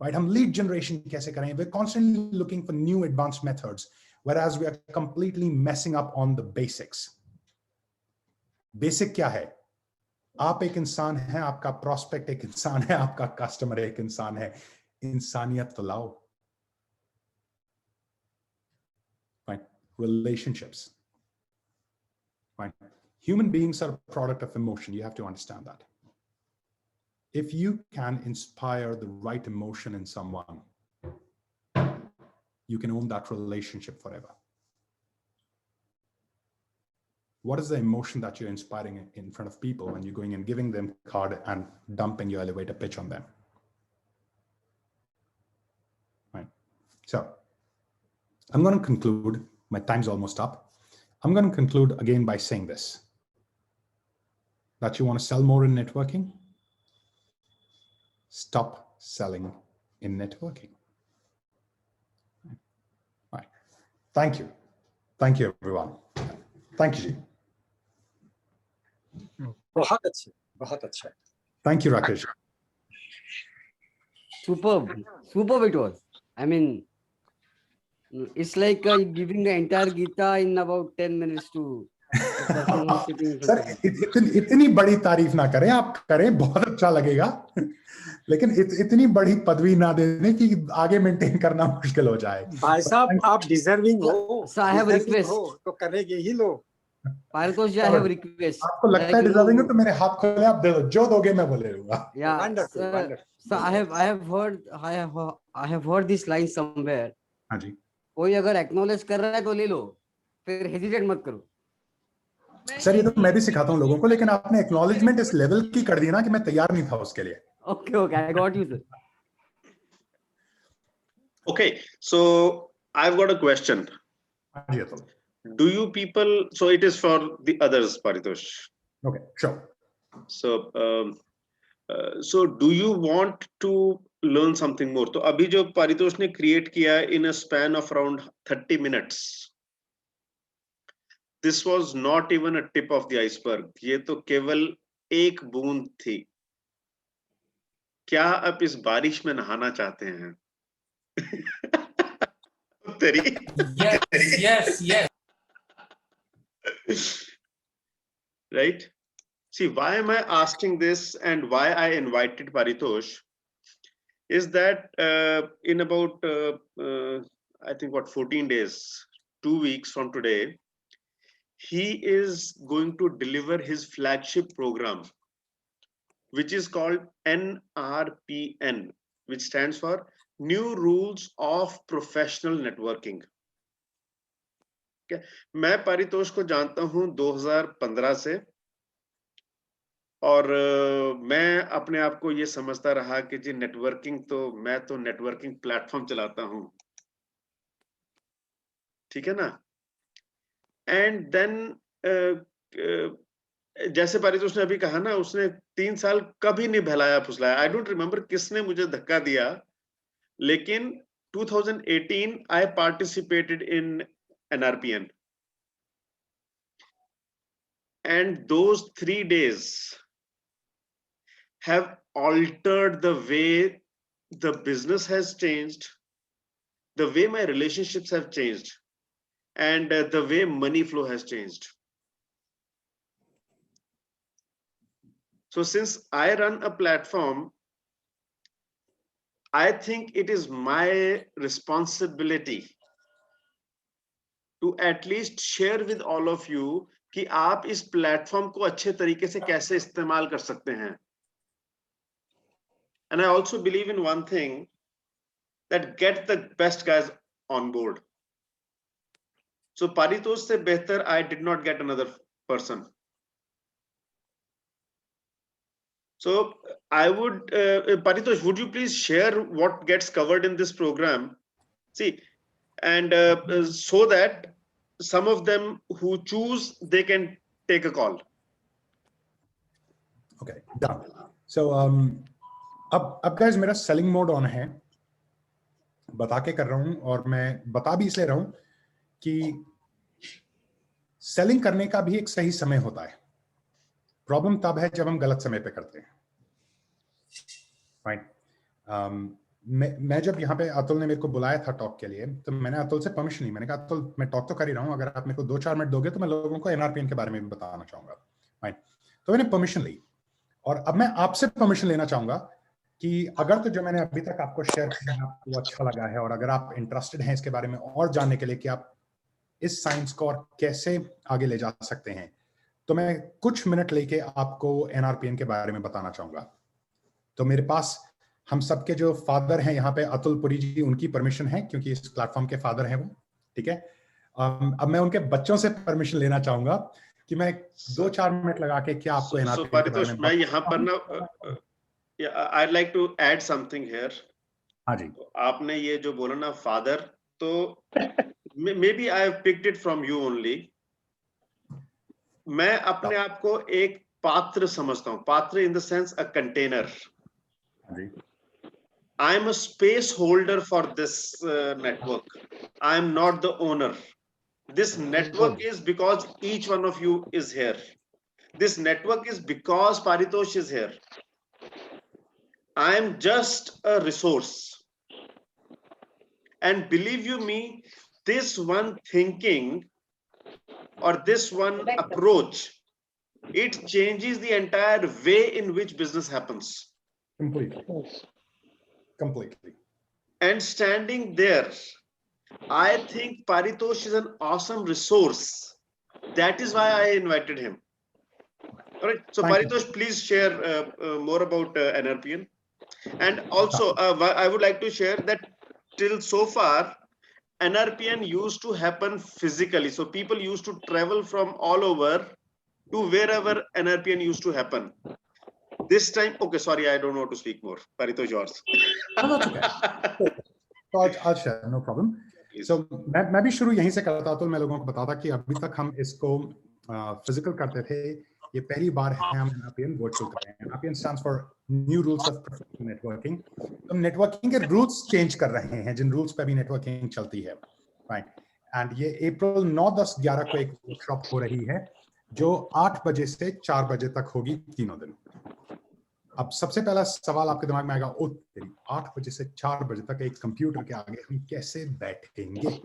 राइट, हम लीड जनरेशन कैसे करें। We are constantly looking for new advance methods, whereas we are completely messing up on the basics. Basic क्या है? आप एक इंसान हैं, आपका प्रोस्पेक्ट एक इंसान है, आपका कस्टमर एक इंसान है। इंसानियत तो लाओ। Right? Relationships. Right? Human beings are a product of emotion. You have to understand that. If you can inspire the right emotion in someone, you can own that relationship forever. What is the emotion that you're inspiring in front of people when you're going and giving them a card and dumping your elevator pitch on them? Right. So I'm going to conclude. My time's almost up. I'm going to conclude again by saying this, that you want to sell more in networking? Stop selling in networking. Right. Thank you. Thank you, everyone. Thank you, Ji. बहुत अच्छे, बहुत अच्छा। Thank you, Rakesh. Superb it was. I mean, it's like giving the entire Gita in about 10 minutes to the person who's sitting in front of you. इतनी बड़ी तारीफ ना करें, आप करें, बहुत अच्छा लगेगा, लेकिन इतनी बड़ी पदवी ना देने कि आगे मेंटेन करना मुश्किल हो जाए। भाई साहब, आप डिजर्विंग हो, So I have a request. तो करेंगे ही लोग। Paritosh ji, I have a request. आपको लगता है डिजर्विंग है तो मेरे हाथ खोले, आप दे दो, जो दोगे मैं बोले लूंगा। Yeah. Wonderful, wonderful. So I have heard this line somewhere. हाँ जी। कोई अगर एक्नॉलेज कर रहा है तो ले लो, फिर हेजिटेट मत करो। सर, ये तो मैं भी सिखाता हूँ लोगों को, लेकिन आपने एक्नॉलेजमेंट इस लेवल की कर दी ना कि मैं तैयार नहीं था उसके लिए। Okay, I got you, sir. Okay, so I've got a question. Do you people, so it is for the others, Paritosh. Okay, sure. So, so do you want to learn something more? तो अभी जो Paritosh ने create किया in a span of around 30 minutes, this was not even a tip of the iceberg. ये तो केवल एक बूंद थी। क्या आप इस बारिश में नहाना चाहते हैं? Yes. Right? See, why am I asking this and why I invited Paritosh is that in about, I think 14 days, 2 weeks from today, he is going to deliver his flagship program which is called NRPN, which stands for New Rules of Professional Networking. मैं परितोष को जानता हूं 2015 से, और मैं अपने आप को ये समझता रहा कि जी नेटवर्किंग तो मैं तो नेटवर्किंग प्लेटफॉर्म चलाता हूं, ठीक है ना। एंड देन जैसे परितोष ने अभी कहा ना, उसने 3 साल कभी नहीं बहलाया फुसलाया। आई डोंट रिमेम्बर किसने मुझे धक्का दिया, लेकिन 2018 I participated in NRPN, and those 3 days have altered the way the business has changed, the way my relationships have changed, and the way money flow has changed. So since I run a platform, I think it is my responsibility to at least share with all of you कि आप इस platform को अच्छे तरीके से कैसे इस्तेमाल कर सकते हैं. And I also believe in one thing, that get the best guys on board. So Paritosh से बेहतर I did not get another person. So I would, Paritosh, would you please share what gets covered in this program? See, and so that some of them who choose, they can take a call. Okay, done. So अब guys मेरा selling mode on है, बता के कर रहा हूँ, और मैं बता भी इसलिए रहा हूँ कि selling करने का भी एक सही समय होता है. प्रॉब्लम तब है जब हम गलत समय पे करते हैं. Fine. मैं जब यहाँ पे अतुल ने मेरे को बुलाया था टॉक के लिए, तो मैंने अतुल से परमिशन ली. मैंने कहा अतुल, मैं टॉक तो कर ही रहा हूँ, अगर आप मेरे को 2-4 मिनट दोगे तो मैं लोगों को NRPN के बारे में भी बताना चाहूंगा. Fine. तो मैंने परमिशन ली, और अब मैं आपसे परमिशन लेना चाहूंगा कि अगर तो जो मैंने अभी तक आपको शेयर किया आपको अच्छा लगा है, और अगर आप इंटरेस्टेड हैं इसके बारे में और जानने के लिए कि आप इस साइंस को और कैसे आगे ले जा सकते हैं, तो मैं कुछ मिनट लेके आपको NRPN के बारे में बताना चाहूंगा. तो मेरे पास हम सबके जो फादर हैं यहाँ पे, अतुल पुरी जी, उनकी परमिशन है क्योंकि इस प्लेटफॉर्म के फादर हैं वो, ठीक है. अब मैं उनके बच्चों से परमिशन लेना चाहूंगा कि मैं 2-4 मिनट लगा के क्या आपको NRPN के बारे में मैं यहाँ पर ना, I'd like to add something here. हाँ जी. आपने ये जो बोला ना फादर, तो maybe I have picked it from you only. मैं अपने आप को एक पात्र समझता हूँ. पात्र in the sense a container. I am a space holder for this network. I am not the owner. This network is because each one of you is here. This network is because Paritosh is here. I am just a resource. And believe you me, this one thinking or this one approach, it changes the entire way in which business happens. Completely. And standing there, I think Paritosh is an awesome resource. That is why I invited him. All right. So Paritosh, please share more about NRPN. And also, I would like to share that till so far, NRPN used to happen physically. So people used to travel from all over to wherever NRPN used to happen. This time, okay, sorry, I don't know how to speak more. Paritosh, yours. No, that's okay. So I'll share, no problem. So मैं भी शुरू यहीं से करता, तो मैं लोगों को बताता कि अभी तक हम इसको फिजिकल करते थे. ये पहली बार है हम NRPN वर्चुअल कर रहे हैं. NRPN stands for New Rules of Professional Networking. तो नेटवर्किंग के रूल्स चेंज कर रहे हैं, जिन रूल्स पे भी नेटवर्किंग चलती है. Right. And ये अप्रैल 9, 10, 11 को एक वर्कशॉप हो रही है जो 8 बजे से 4 बजे तक होगी, तीनों दिन. अब सबसे पहला सवाल आपके दिमाग में आएगा, 8 बजे से 4 बजे तक एक कंप्यूटर के आगे हम कैसे बैठेंगे?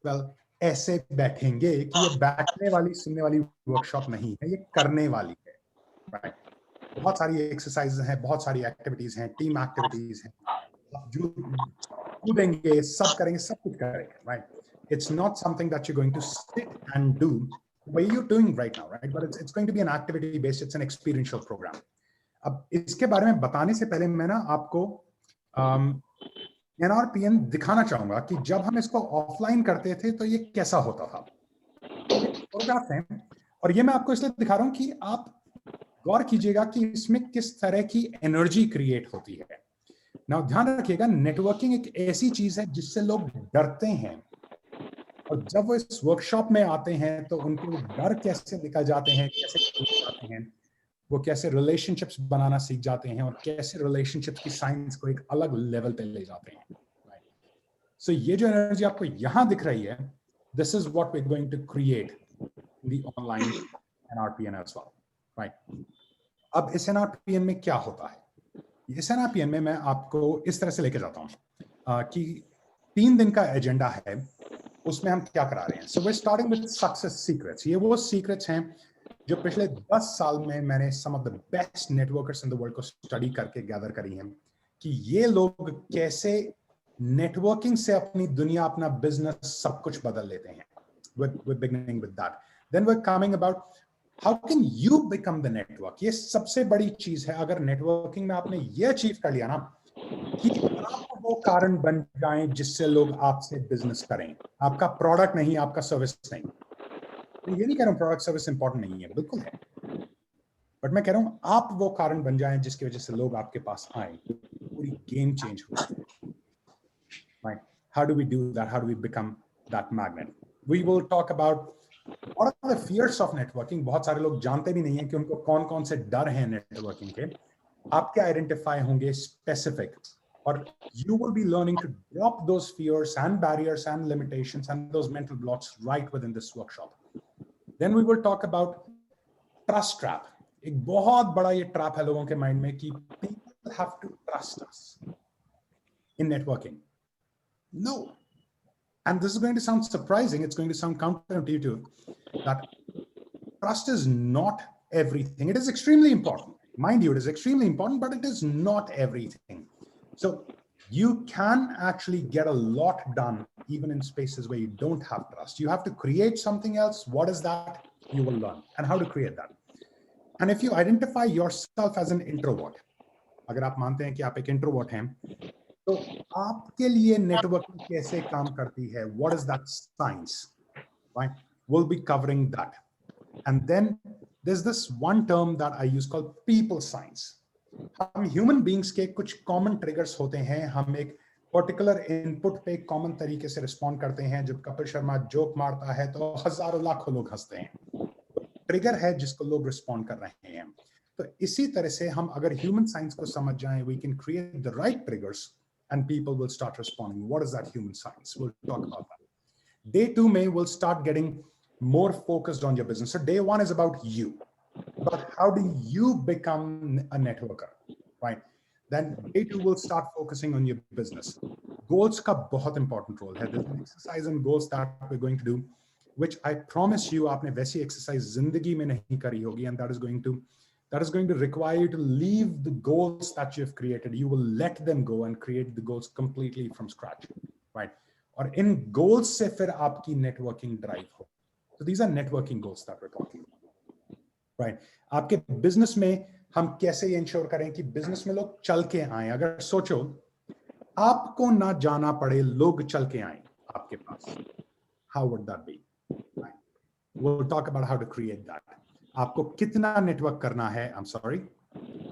Well, ऐसे बैठेंगे कि ये बैठने वाली सुनने वाली वर्कशॉप नहीं है, ये करने वाली है. Right. बहुत सारी एक्सरसाइजेज हैं, बहुत सारी एक्टिविटीज हैं, टीम एक्टिविटीज हैं, कूदेंगे, सब करेंगे, सब कुछ करेंगे. Right. It's not something that you're going to sit and do the way you're doing right now, right? But it's going to be an activity based, it's an experiential program. अब इसके बारे में बताने से पहले मैं ना आपको NRPN दिखाना चाहूंगा कि जब हम इसको ऑफलाइन करते थे तो ये कैसा होता था। फोटोग्राफ है और ये मैं आपको इसलिए दिखा रहा हूं कि आप गौर कीजिएगा कि इसमें किस तरह की एनर्जी क्रिएट होती है। ना ध्यान रखिएगा, नेटवर्किंग एक ऐसी चीज है जिससे लोग डरते हैं, और जब वो इस वर्कशॉप में आते हैं तो उनके वो डर कैसे निकल जाते हैं, कैसे निकल जाते हैं, वो कैसे रिलेशनशिप्स बनाना सीख जाते हैं और कैसे रिलेशनशिप्स की साइंस को एक अलग लेवल पे ले जाते हैं। सो ये जो एनर्जी आपको यहाँ दिख रही है, this is what we are going to create in the online NRPN as well, right. अब इस NRPN में क्या होता है? इस NRPN में मैं आपको इस तरह से लेके जाता हूँ कि 3 दिन का एजेंडा है, उसमें हम क्या करा रहे हैं। So we starting with success secrets. ये वो सीक्रेट्स हैं जो पिछले 10 साल में मैंने some of the best networkers in the world को स्टडी करके गैदर करी हैं कि ये लोग कैसे नेटवर्किंग से अपनी दुनिया, अपना बिजनेस, सब कुछ बदल लेते हैं। We're beginning with that. Then we're coming about how can you become the network. ये सबसे बड़ी चीज है। अगर नेटवर्किंग में आपने ये अचीव कर लिया ना कि आप वो कारण बन जाएं जिससे लोग आपसे बिजनेस करें, आपका प्रोडक्ट नहीं, आपका सर्विस नहीं। तो ये नहीं कह रहा हूं प्रोडक्ट सर्विस इंपॉर्टेंट नहीं है, बिल्कुल है, बट मैं कह रहा हूं आप वो कारण बन जाएं जिसकी वजह से लोग आपके पास आए, पूरी गेम चेंज हो जाए। Right? How do we do that? How do we become that magnet? We will talk about what are the fears of networking. बहुत सारे लोग जानते भी नहीं हैं कि उनको कौन कौन से डर हैं नेटवर्किंग के। आपके आइडेंटिफाई होंगे स्पेसिफिक, और you will be learning to drop those fears and barriers and limitations and those mental blocks right within this workshop. Then we will talk about trust trap. एक बहुत बड़ा ये ट्रैप है लोगों के माइंड में कि people have to trust us in networking. No. And this is going to sound surprising. It's going to sound counterintuitive that trust is not everything. It is extremely important. Mind you, it is extremely important, but it is not everything. So you can actually get a lot done even in spaces where you don't have trust. You have to create something else. What is that? You will learn and how to create that. And if you identify yourself as an introvert, अगर आप मानते हैं कि आप एक introvert हैं, तो आपके लिए नेटवर्किंग कैसे काम करती है, what is that science, right? We'll be covering that. And then there's this one term that I use called people science. हम ह्यूमन बींग्स के कुछ कॉमन ट्रिगर्स होते हैं। हम एक पर्टिकुलर इनपुट पे कॉमन तरीके से रिस्पॉन्ड करते हैं। जब कपिल शर्मा जोक मारता है तो हजारों लाखों लोग हंसते हैं। ट्रिगर है जिसको लोग रिस्पॉन्ड कर रहे हैं। तो इसी तरह से हम अगर ह्यूमन साइंस को समझ जाएं, we can create the right triggers and people will start responding. What is that human science? We'll talk about that. Day 2 May will start getting more focused on your business. So day 1 is about you. But how do you become a networker, right? Then day 2 will start focusing on your business. Goals ka bahut important role hai. There's an exercise and goals that we're going to do, which I promise you aapne waisi exercise zindagi mein nahi kari hogi, and that is going to require you to leave the goals that you've created. You will let them go and create the goals completely from scratch, right? Or in goals se fir aapki networking drive ho. So these are networking goals that we're talking about, right? आपके business में हम कैसे ensure करें कि business में लोग चल के आएं। अगर सोचो आपको ना जाना पड़े, लोग चल के आएं आपके पास, how would that be? Right? We'll talk about how to create that. आपको कितना नेटवर्क करना है, I'm sorry,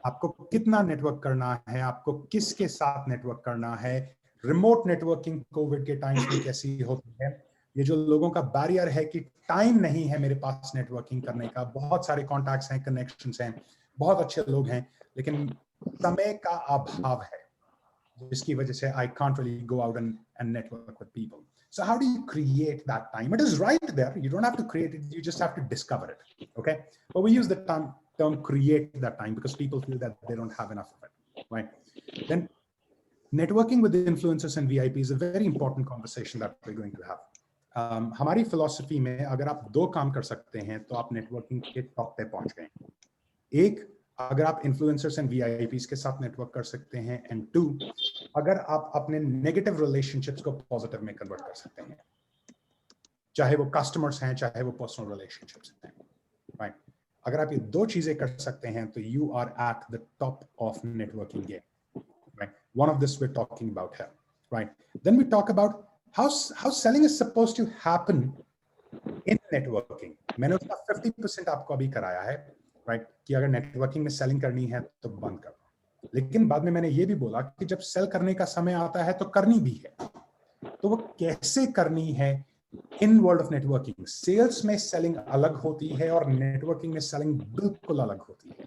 आपको कितना नेटवर्क करना है, आपको किसके साथ नेटवर्क करना है, रिमोट नेटवर्किंग कोविड के टाइम में कैसी होती है, ये जो लोगों का बैरियर है कि टाइम नहीं है मेरे पास नेटवर्किंग करने का, बहुत सारे कॉन्टैक्ट्स हैं, कनेक्शंस हैं, बहुत अच्छे लोग हैं, लेकिन समय का अभाव है जिसकी वजह से I can't really go out and network with people. So how do you create that time? It is right there. You don't have to create it. You just have to discover it. Okay. But we use the term create that time because people feel that they don't have enough of it. Right. Then networking with the influencers and VIP is a very important conversation that we're going to have. हमारी philosophy में अगर आप 2 काम कर सकते हैं तो आप networking के top पे पहुंच गए। एक, अगर आप influencers and VIPs के साथ network कर सकते हैं, and 2, अगर आप अपने negative relationships को positive में convert कर सकते हैं, चाहे वो customers हैं, चाहे वो personal relationships हैं, right? अगर आप ये दो चीजें कर सकते हैं तो you are at the top of networking game, right? One of this we're talking about here, right? Then we talk about how selling is supposed to happen in networking. मैंने उसका 50% आपको अभी कराया है, right? कि अगर networking में selling करनी है तो बंद कर दो, लेकिन बाद में मैंने ये भी बोला कि जब sell करने का समय आता है तो करनी भी है, तो वो कैसे करनी है in world of networking. Sales में सेलिंग अलग होती है और नेटवर्किंग में सेलिंग बिल्कुल अलग होती है.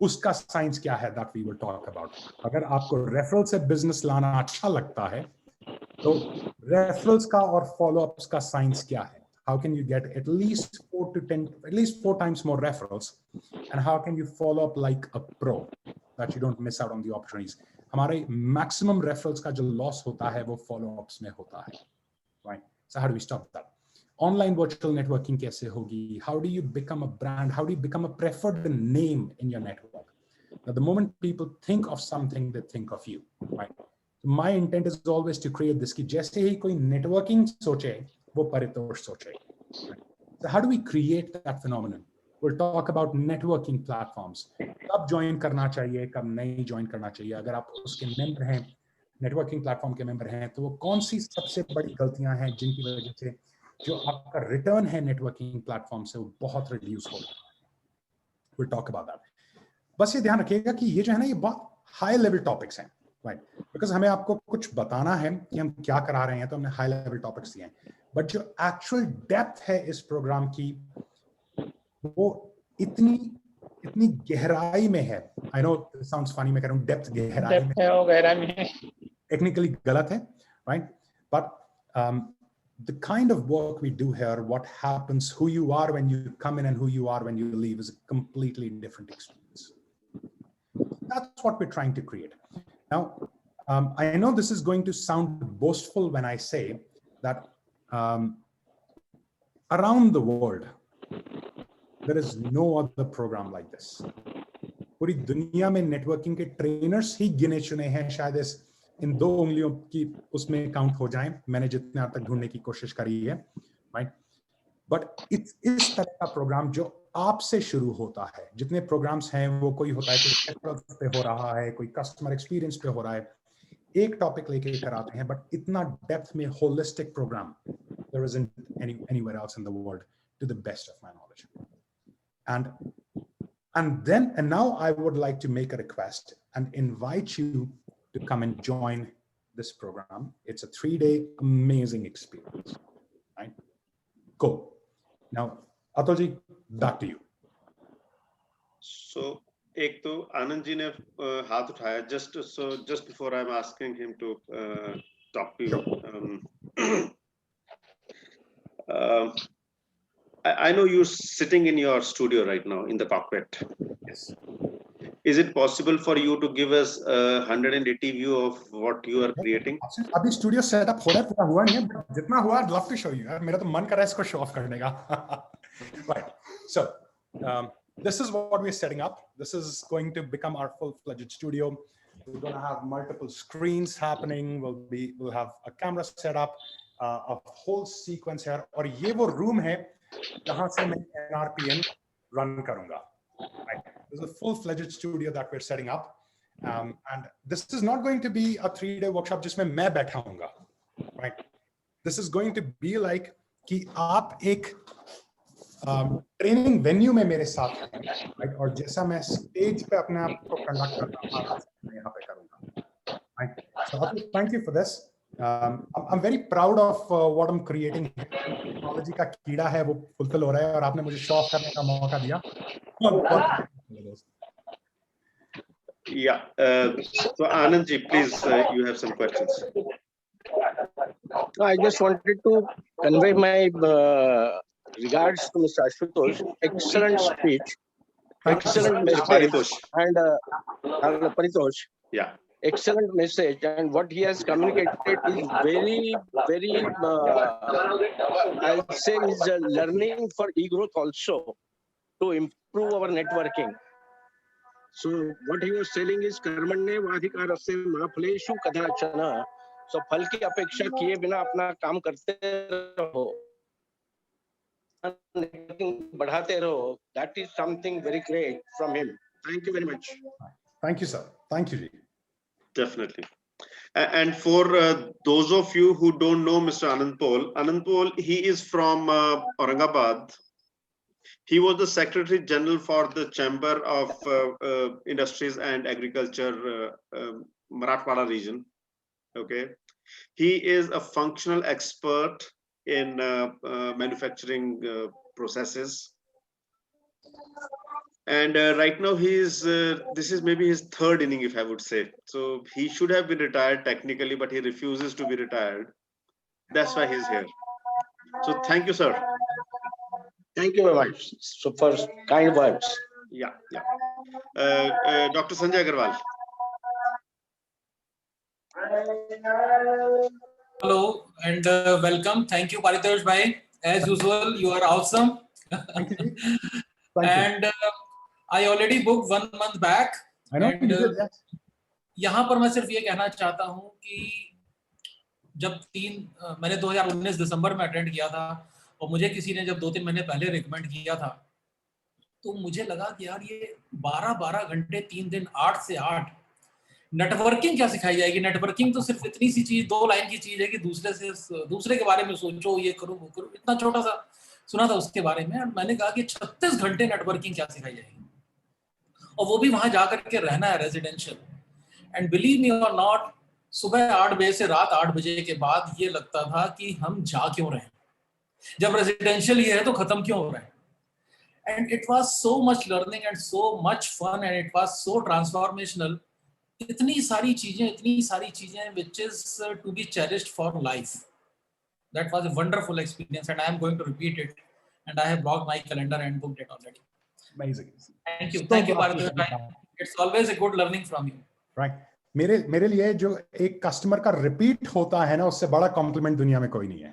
उसका साइंस क्या है, that we will talk about. अगर आपको रेफरल से बिजनेस लाना अच्छा लगता है तो रेफरल्स का और फॉलो अप्स का साइंस क्या है. How can you get at least 4 times more referrals, and how can you follow up like a pro that you don't miss out on the opportunities. हमारे मैक्सिमम रेफरल्स का जो loss होता है वो follow ups में होता है, right? So how do we stop that? Online virtual networking कैसे होगी? How do you become a brand? How do you become a preferred name in your network? Now, the moment people think of something, they think of you, right? So my intent is always to create this कि जैसे ही कोई networking सोचे, वो परितोष सोचे. Right? So how do we create that phenomenon? We'll talk about networking platforms. कब join करना चाहिए, कब नहीं join करना चाहिए. अगर आप उसके member हैं, नेटवर्किंग प्लेटफॉर्म के मेंबर हैं, तो वो कौन सी सबसे बड़ी गलतियां हैं जिनकी वजह से जो आपका रिटर्न है नेटवर्किंग प्लेटफॉर्म से वो बहुत रिड्यूस हो रहा है. Will talk about that. बस ये ध्यान रखिएगा कि ये जो है ना, ये बहुत हाई लेवल टॉपिक्स हैं, राइट? बिकॉज हमें आपको कुछ बताना है कि हम क्या करा रहे हैं, तो हमने हाई लेवल टॉपिक्स दिए हैं, बट जो एक्चुअल डेप्थ है इस प्रोग्राम की वो इतनी गहराई में है. आई नो साउंड्स फनी, मैं कह रहा हूँ डेप्थ गहराई में है, technically galat hai, right? But the kind of work we do here, what happens, who you are when you come in and who you are when you leave is a completely different experience. That's what we're trying to create. Now, I know this is going to sound boastful when I say that around the world, there is no other program like this. पूरी दुनिया में networking के trainers ही गिने चुने हैं, शायद इन 2 उंगलियों की उसमें काउंट हो जाएं. मैंने जितने आज तक ढूंढने की कोशिश करी है, राइट? बट इस तरह का प्रोग्राम जो आपसे शुरू होता है, जितने प्रोग्राम्स हैं वो कोई होता है कोई पे हो रहा है, कोई कस्टमर एक्सपीरियंस पे हो रहा है, एक टॉपिक लेके कराते हैं, बट इतना डेप्थ में holistic program there isn't anywhere else in the world to the best of my knowledge. And now I would like to make a request and invite you to come and join this program. It's a 3-day amazing experience, right? Cool. Now, Atulji, back to you. So, एक तो आनंद जी ने हाथ उठाया, just before I'm asking him to talk to you. I know you're sitting in your studio right now in the cockpit. Yes. Is it possible for you to give us a 180 view of what you are creating? अभी studio setup हो रहा है, पूरा हुआ नहीं है, जितना हुआ I'd love to show you. यार मेरा तो मन कर रहा है इसको शो ऑफ करने का. Right. So, this is what we're setting up. This is going to become our full-fledged studio. We're going to have multiple screens happening. We'll have a camera set up, a whole sequence here. और ये वो room है जहाँ से मैं NRPN run करूँगा. Right. This is a full-fledged studio that we're setting up. And this is not going to be a 3-day workshop जिसमें मैं बैठा हूँगा. Right. This is going to be like कि आप एक ट्रेनिंग वेन्यू में मेरे साथ हैं, राइट? और जैसा मैं स्टेज पे अपने आप को कंडक्ट करता हूँ, मैं यहाँ पे करूँगा, right? So thank you for this. I'm very proud of what I'm creating. Technology का कीड़ा है वो फुलफिल हो रहा है और आपने मुझे शो ऑफ करने का मौका दिया. Yeah. So Anand ji, please, you have some questions. I just wanted to convey my regards to Mr. Ashutosh. Excellent speech, excellent message, and Paritosh. Yeah. Excellent message, and what he has communicated is very, very, I'll say, is learning for e-growth also to improve our networking. So what he was telling is कर्मण्ये वाधिकारस्ते मा फलेषु कदाचन. So फल की अपेक्षा किए बिना अपना काम करते रहो. networking बढ़ाते रहो. That is something very great from him. Thank you very much. Thank you, sir. Thank you, Ji. Definitely. And for those of you who don't know Mr. Anand Pol, he is from Aurangabad. He was the Secretary General for the Chamber of Industries and Agriculture, Marathwada region. Okay. He is a functional expert in manufacturing processes. And right now this is maybe his third inning, if I would say. So he should have been retired technically, but he refuses to be retired. That's why he's here. So thank you, sir. Thank you very much. So for kind words. Yeah. Dr. Sanjay Agarwal. Hello and welcome. Thank you, Paritosh bhai. As usual, you are awesome. Thank you. And I already booked 1 month back. I know. And यहाँ पर मैं सिर्फ ये कहना चाहता हूँ कि जब मैंने 2019 दिसंबर में अटेंड किया था और मुझे किसी ने जब 2-3 महीने पहले रिकमेंड किया था, तो मुझे लगा कि यार ये 12-12 घंटे 3 दिन 8 से 8 नेटवर्किंग क्या सिखाई जाएगी. नेटवर्किंग तो सिर्फ इतनी सी चीज, 2 लाइन की चीज है कि दूसरे के बारे में सोचो, ये करो वो करो. इतना छोटा सा सुना था उसके बारे में और मैंने कहा कि 36 घंटे नेटवर्किंग क्या सिखाई जाएगी, और वो भी वहां जाकर के रहना है रेजिडेंशियल. एंड बिलीव मी और नॉट, सुबह 8 बजे से रात 8 बजे के बाद ये लगता था कि हम जा क्यों रहे हैं, जब रेजिडेंशियल ही है तो खत्म क्यों हो रहा है. And it was so much learning and so much fun and it was so transformational. इतनी सारी चीजें which is to be cherished for life. That was a wonderful experience and I am going to repeat it, and I have blocked my calendar and booked it already. Amazing. Thank you Paritosh bhai. It's always a good learning from you. Right. मेरे लिए जो एक customer का repeat होता है ना, उससे बड़ा कॉम्प्लीमेंट दुनिया में कोई नहीं है.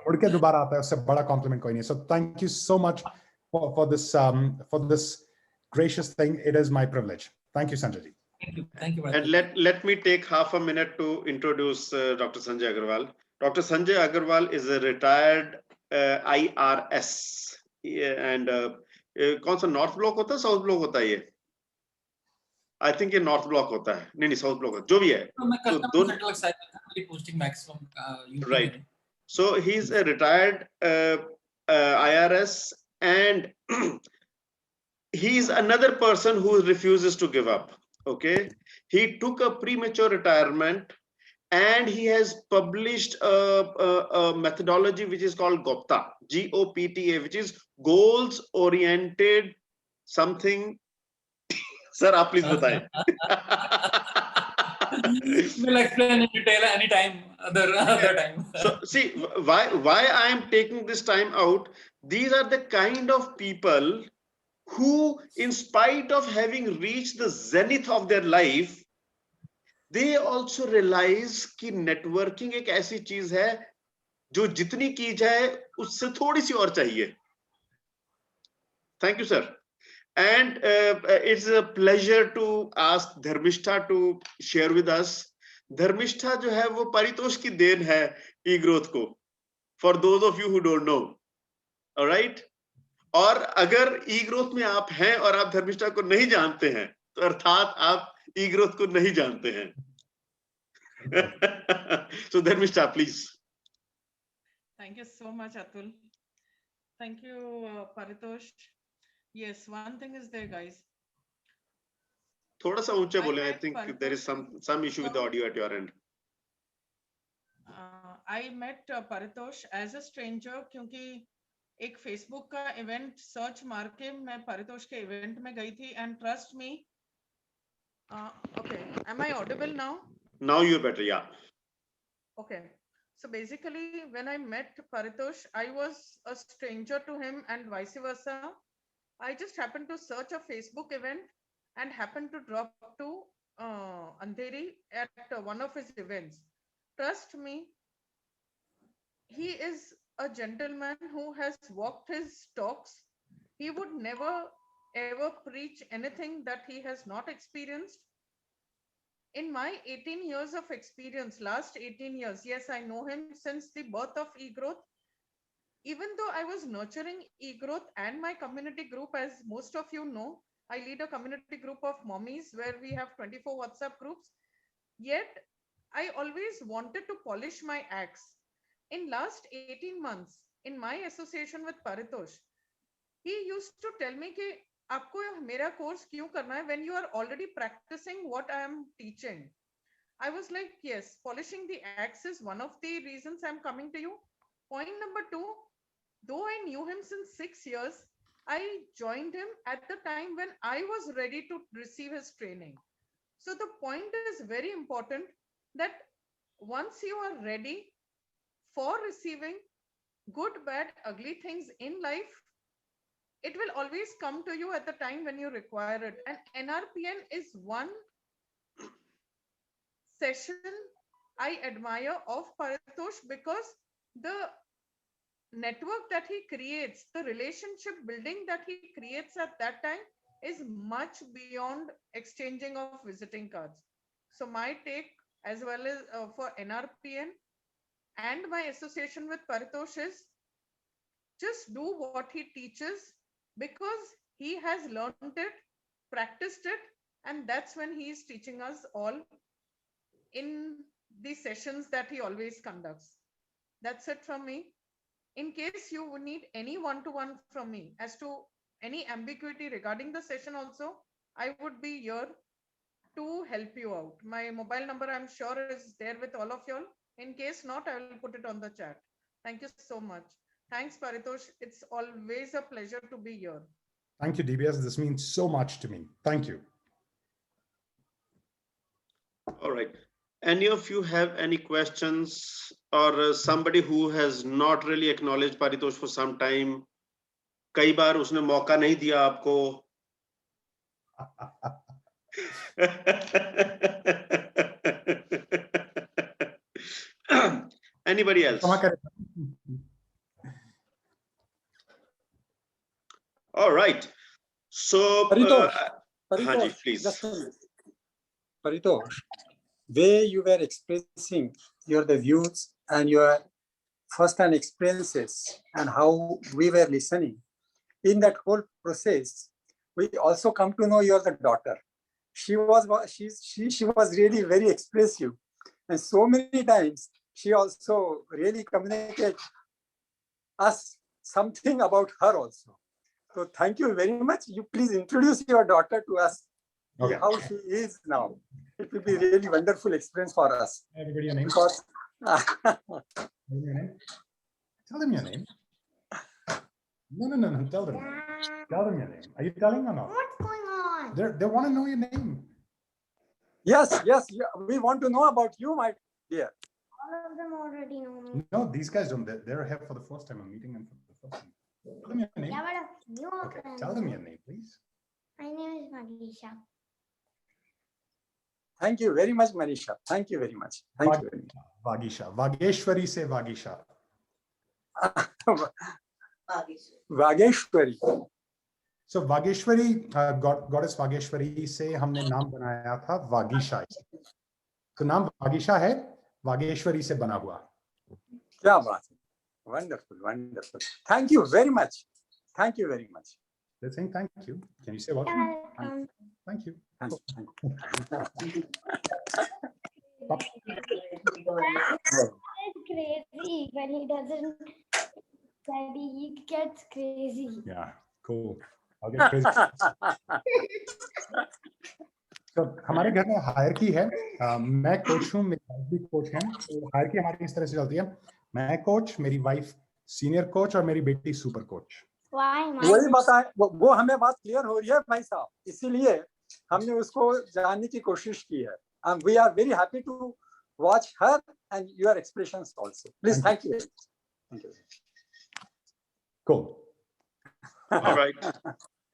मुड़ के दोबारा आता है, उससे बड़ा कॉम्प्लीमेंट कोई नहीं. So thank you so much for this gracious thing. It is my privilege. Thank you, Sanjay ji. Thank you. And let me take half a minute to introduce Dr. Sanjay Agarwal. Dr. Sanjay Agarwal is a retired IRS. And कौन सा north block होता है, south block होता है ये? I think ये north block होता है. नहीं साउथ ब्लॉक, जो भी है. Right. So he's a retired IRS, and he's another person who refuses to give up. Okay, he took a premature retirement, and he has published a methodology which is called GOPTA, GOPTA, which is goals oriented something. Sir, आप please बताएं. We'll explain in detail anytime, other time. So see why I am taking this time out. These are the kind of people who, in spite of having reached the zenith of their life, they also realize कि networking एक ऐसी चीज है जो जितनी की जाए उससे थोड़ी सी और चाहिए. Thank you, sir. And it's a pleasure to ask Dharmishtha to share with us. Dharmishtha जो है वो परितोष की देन है e-growth को. For those of you who don't know, all right? और अगर e-growth में आप हैं और आप धर्मिष्ठा को नहीं जानते हैं, तो अर्थात आप e-growth को नहीं जानते हैं. So Dharmishtha, please. Thank you so much, Atul. Thank you, Paritosh. Yes, one thing is there, guys. थोड़ा सा ऊंचे बोले. I think there is some issue with the audio at your end. I met Paritosh as a stranger क्योंकि एक Facebook का event search मार के मैं परितोष के इवेंट में गई थी. And trust me, okay, am I audible now? Now you're better, yeah. Okay, so basically when I met Paritosh, I was a stranger to him and vice versa. I just happened to search a Facebook event and happened to drop to Andheri at one of his events. Trust me, he is a gentleman who has walked his talks. He would never ever preach anything that he has not experienced. In my 18 years of experience, last 18 years, yes, I know him since the birth of e-growth. even though I was nurturing e-growth and my community group, as most of you know, I lead a community group of mommies where we have 24 WhatsApp groups. Yet I always wanted to polish my axe. In last 18 months, in my association with Paritosh, he used to tell me कि आपको मेरा course क्यों करना है when you are already practicing what I am teaching. I was like, yes, polishing the axe is one of the reasons I'm coming to you. Point number 2, though I knew him since 6 years, I joined him at the time when I was ready to receive his training. So the point is very important that once you are ready for receiving good, bad, ugly things in life, it will always come to you at the time when you require it. And NRPN is one session I admire of Paritosh because the network that he creates, the relationship building that he creates at that time is much beyond exchanging of visiting cards. So my take as well as for NRPN and my association with Paritosh is just do what he teaches because he has learned it, practiced it, and that's when he is teaching us all in the sessions that he always conducts. That's it from me. In case you would need any one-to-one from me as to any ambiguity regarding the session also, I would be here to help you out. My mobile number, I'm sure, is there with all of y'all. In case not, I will put it on the chat. Thank you so much. Thanks, Paritosh. It's always a pleasure to be here. Thank you, DBS. This means so much to me. Thank you. All right. Any of you have any questions or somebody who has not really acknowledged Paritosh for some time? कई बार उसने मौका नहीं दिया आपको. Anybody else? All right. So, Paritosh, please. just a minute. Paritosh, where you were expressing your the views and your first-hand experiences and how we were listening, in that whole process, we also come to know you're the daughter. She was really very expressive, and so many times she also really communicated us something about her also. So thank you very much. You please introduce your daughter to us. Okay. How she is now. It will be really wonderful experience for us. Everybody, your name? Because your name? Tell them your name. No. Tell them. Tell them your name. Are you telling or not? What's going on? They want to know your name. Yes. We want to know about you, my dear. All of them already know me. No, these guys don't. They're here for the first time. I'm meeting them for the first time. Tell them your name. Yeah, but you Okay, tell them your name, please. My name is Manisha. Thank you very much, Manisha. Thank you very much. Thank you very much. Vagisha. Vageshwari se Vagisha. Vageshwari. So Vageshwari, goddess Vageshwari से हमने नाम बनाया था Vagisha. तो नाम Vagisha है, Vageshwari से बना हुआ. क्या बात है. Wonderful. Thank you very much. Thank you very much. They're saying thank you. Can you say what? Thank you. Thank you. It's crazy when he doesn't study. He gets crazy. Yeah, cool. I'll get crazy. So हमारे घर में hierarchy है. मैं coach हूँ, मेरी wife भी coach है. तो हायरकी हमारी इस तरह से चलती है. मैं कोच, मेरी वाइफ सीनियर कोच और मेरी बेटी सुपर कोच. वही बताएं, वो हमें बात क्लियर हो रही है भाई साहब, इसीलिए हमने उसको जानने की कोशिश की है. And we are very happy to watch her and your expressions also. Please, thank you. Thank you. Cool. All right.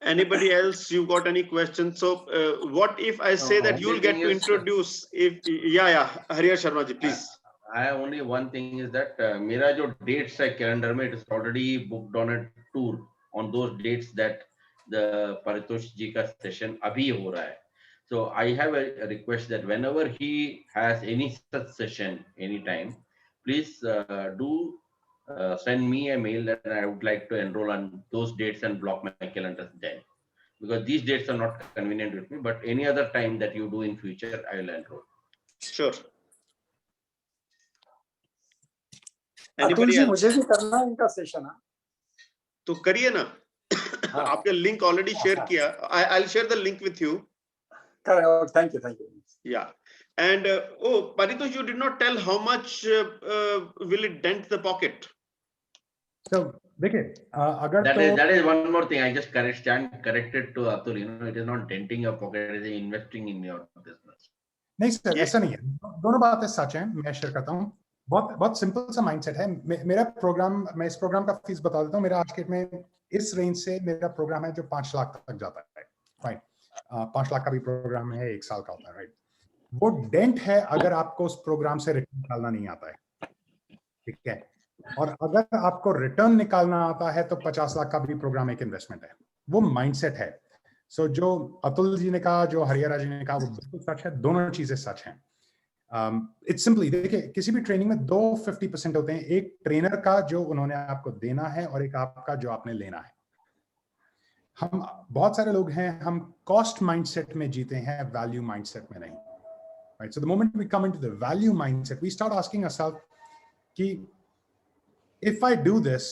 Anybody else? You got any questions? So, what if I say that you'll get to introduce? If Hariyar Sharma ji, please. I have only one thing is that मेरा जो dates है calendar में, it is already booked on a tour on those dates that the Paritosh ji का session अभी हो रहा है. So I have a request that whenever he has any such session anytime, please do send me a mail that I would like to enroll on those dates and block my calendar then. Because these dates are not convenient with me, but any other time that you do in future, I will enroll. Sure. Atul ji मुझे भी करना है इनका session है तो करिए ना आपने लिंक ऑलरेडी शेयर किया I'll share the link with you. Thank you. Yeah. And oh, Paritosh, you did not tell how much will it dent the pocket? So, देखिए, अगर that is one more thing. I just corrected to Atul. You know, it is not denting your pocket; it is investing in your business. नहीं sir, ऐसा नहीं है. दोनों बातें सच हैं. मैं शेयर करता हूँ. बहुत सिंपल सा माइंडसेट है. मेरा प्रोग्राम, मैं इस प्रोग्राम का फीस बता देता हूँ. मेरा आज के में इस रेंज से मेरा प्रोग्राम है जो 5 लाख तक जाता है. राइट. 5 लाख का भी प्रोग्राम है, 1 साल का होता है. राइट. वो डेंट है अगर आपको उस प्रोग्राम से रिटर्न निकालना नहीं आता है. ठीक है. और अगर आपको रिटर्न निकालना आता है तो 50 लाख का भी प्रोग्राम एक इन्वेस्टमेंट है. वो माइंडसेट है. सो जो अतुल जी ने कहा, जो हरियाणा जी ने कहा, वो बिल्कुल सच है. दोनों चीजें सच हैं. इट्स सिंपली, देखिए, किसी भी ट्रेनिंग में 2 50% होते हैं. एक ट्रेनर का जो उन्होंने आपको देना है और एक आपका जो आपने लेना है. हम बहुत सारे लोग हैं, हम कॉस्ट माइंडसेट में जीते हैं, वैल्यू माइंडसेट में नहीं. Right. So the moment we come into the value mindset, we start asking ourselves कि if I do this,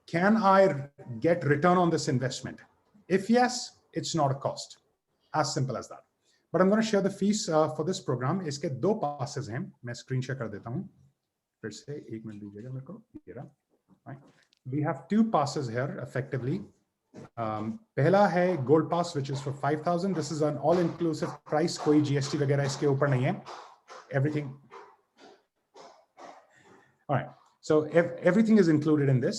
can I get return on this investment? If yes, it's not a cost. As simple as that. But I'm going to share the fees for this program. इसके 2 passes हैं. मैं screen share कर देता हूँ. फिर से 1 minute दीजिएगा मेरे को. ये रहा. Right. We have 2 passes here effectively. पहला है Gold Pass, which is for 5,000. This is an all-inclusive price. कोई GST वगैरह इसके ऊपर नहीं है. Everything. All right. So everything is included in this.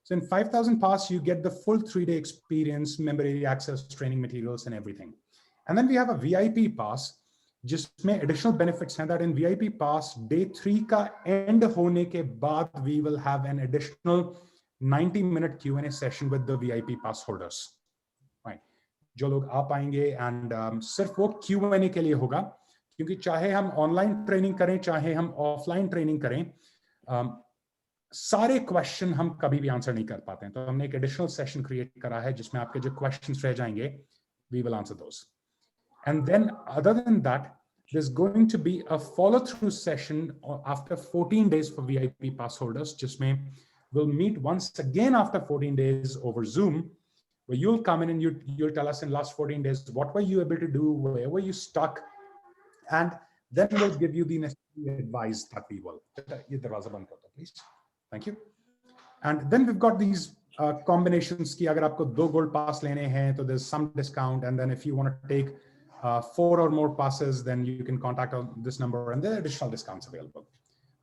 So in 5,000 pass, you get the full 3-day experience, member area access, training materials, and everything. And then we have a VIP pass, जिसमें additional benefits हैं that in VIP pass, day 3 का end होने के बाद, we will have an additional 90-minute Q&A session with the VIP pass holders. Right? जो लोग आ पाएंगे and सिर्फ वो Q&A के लिए होगा, क्योंकि चाहे हम online training करें, चाहे हम offline training करें, सारे क्वेश्चन हम कभी भी आंसर नहीं कर पाते हैं. तो हमने एक एडिशनल सेशन क्रिएट करा है जिसमें आपके जो क्वेश्चंस रह जाएंगे, we will answer those. And then other than that, there's going to be a follow through session after 14 days for VIP pass holders, जिसमें we'll meet once again after 14 days over Zoom, where you'll come in and you'll tell us in last 14 days what were you able to do, where were you stuck, and then we'll give you the necessary advice that we will. ये दरवाजा बंद कर दो please. Thank you. And then we've got these combinations कि अगर आपको 2 gold pass लेने हैं तो there's some discount, and then if you want to take 4 or more passes, then you can contact this number and there are additional discounts available.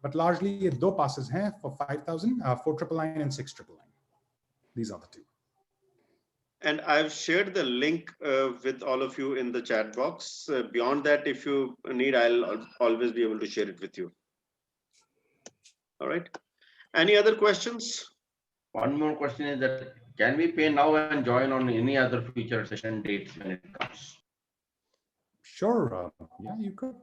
But largely ये 2 passes हैं for 5,000, 4,999 and 6,999. These are the 2. And I've shared the link with all of you in the chat box. Beyond that, if you need, I'll always be able to share it with you. All right. Any other questions? One more question is that can we pay now and join on any other future session dates when it comes? Sure. Yeah, you could.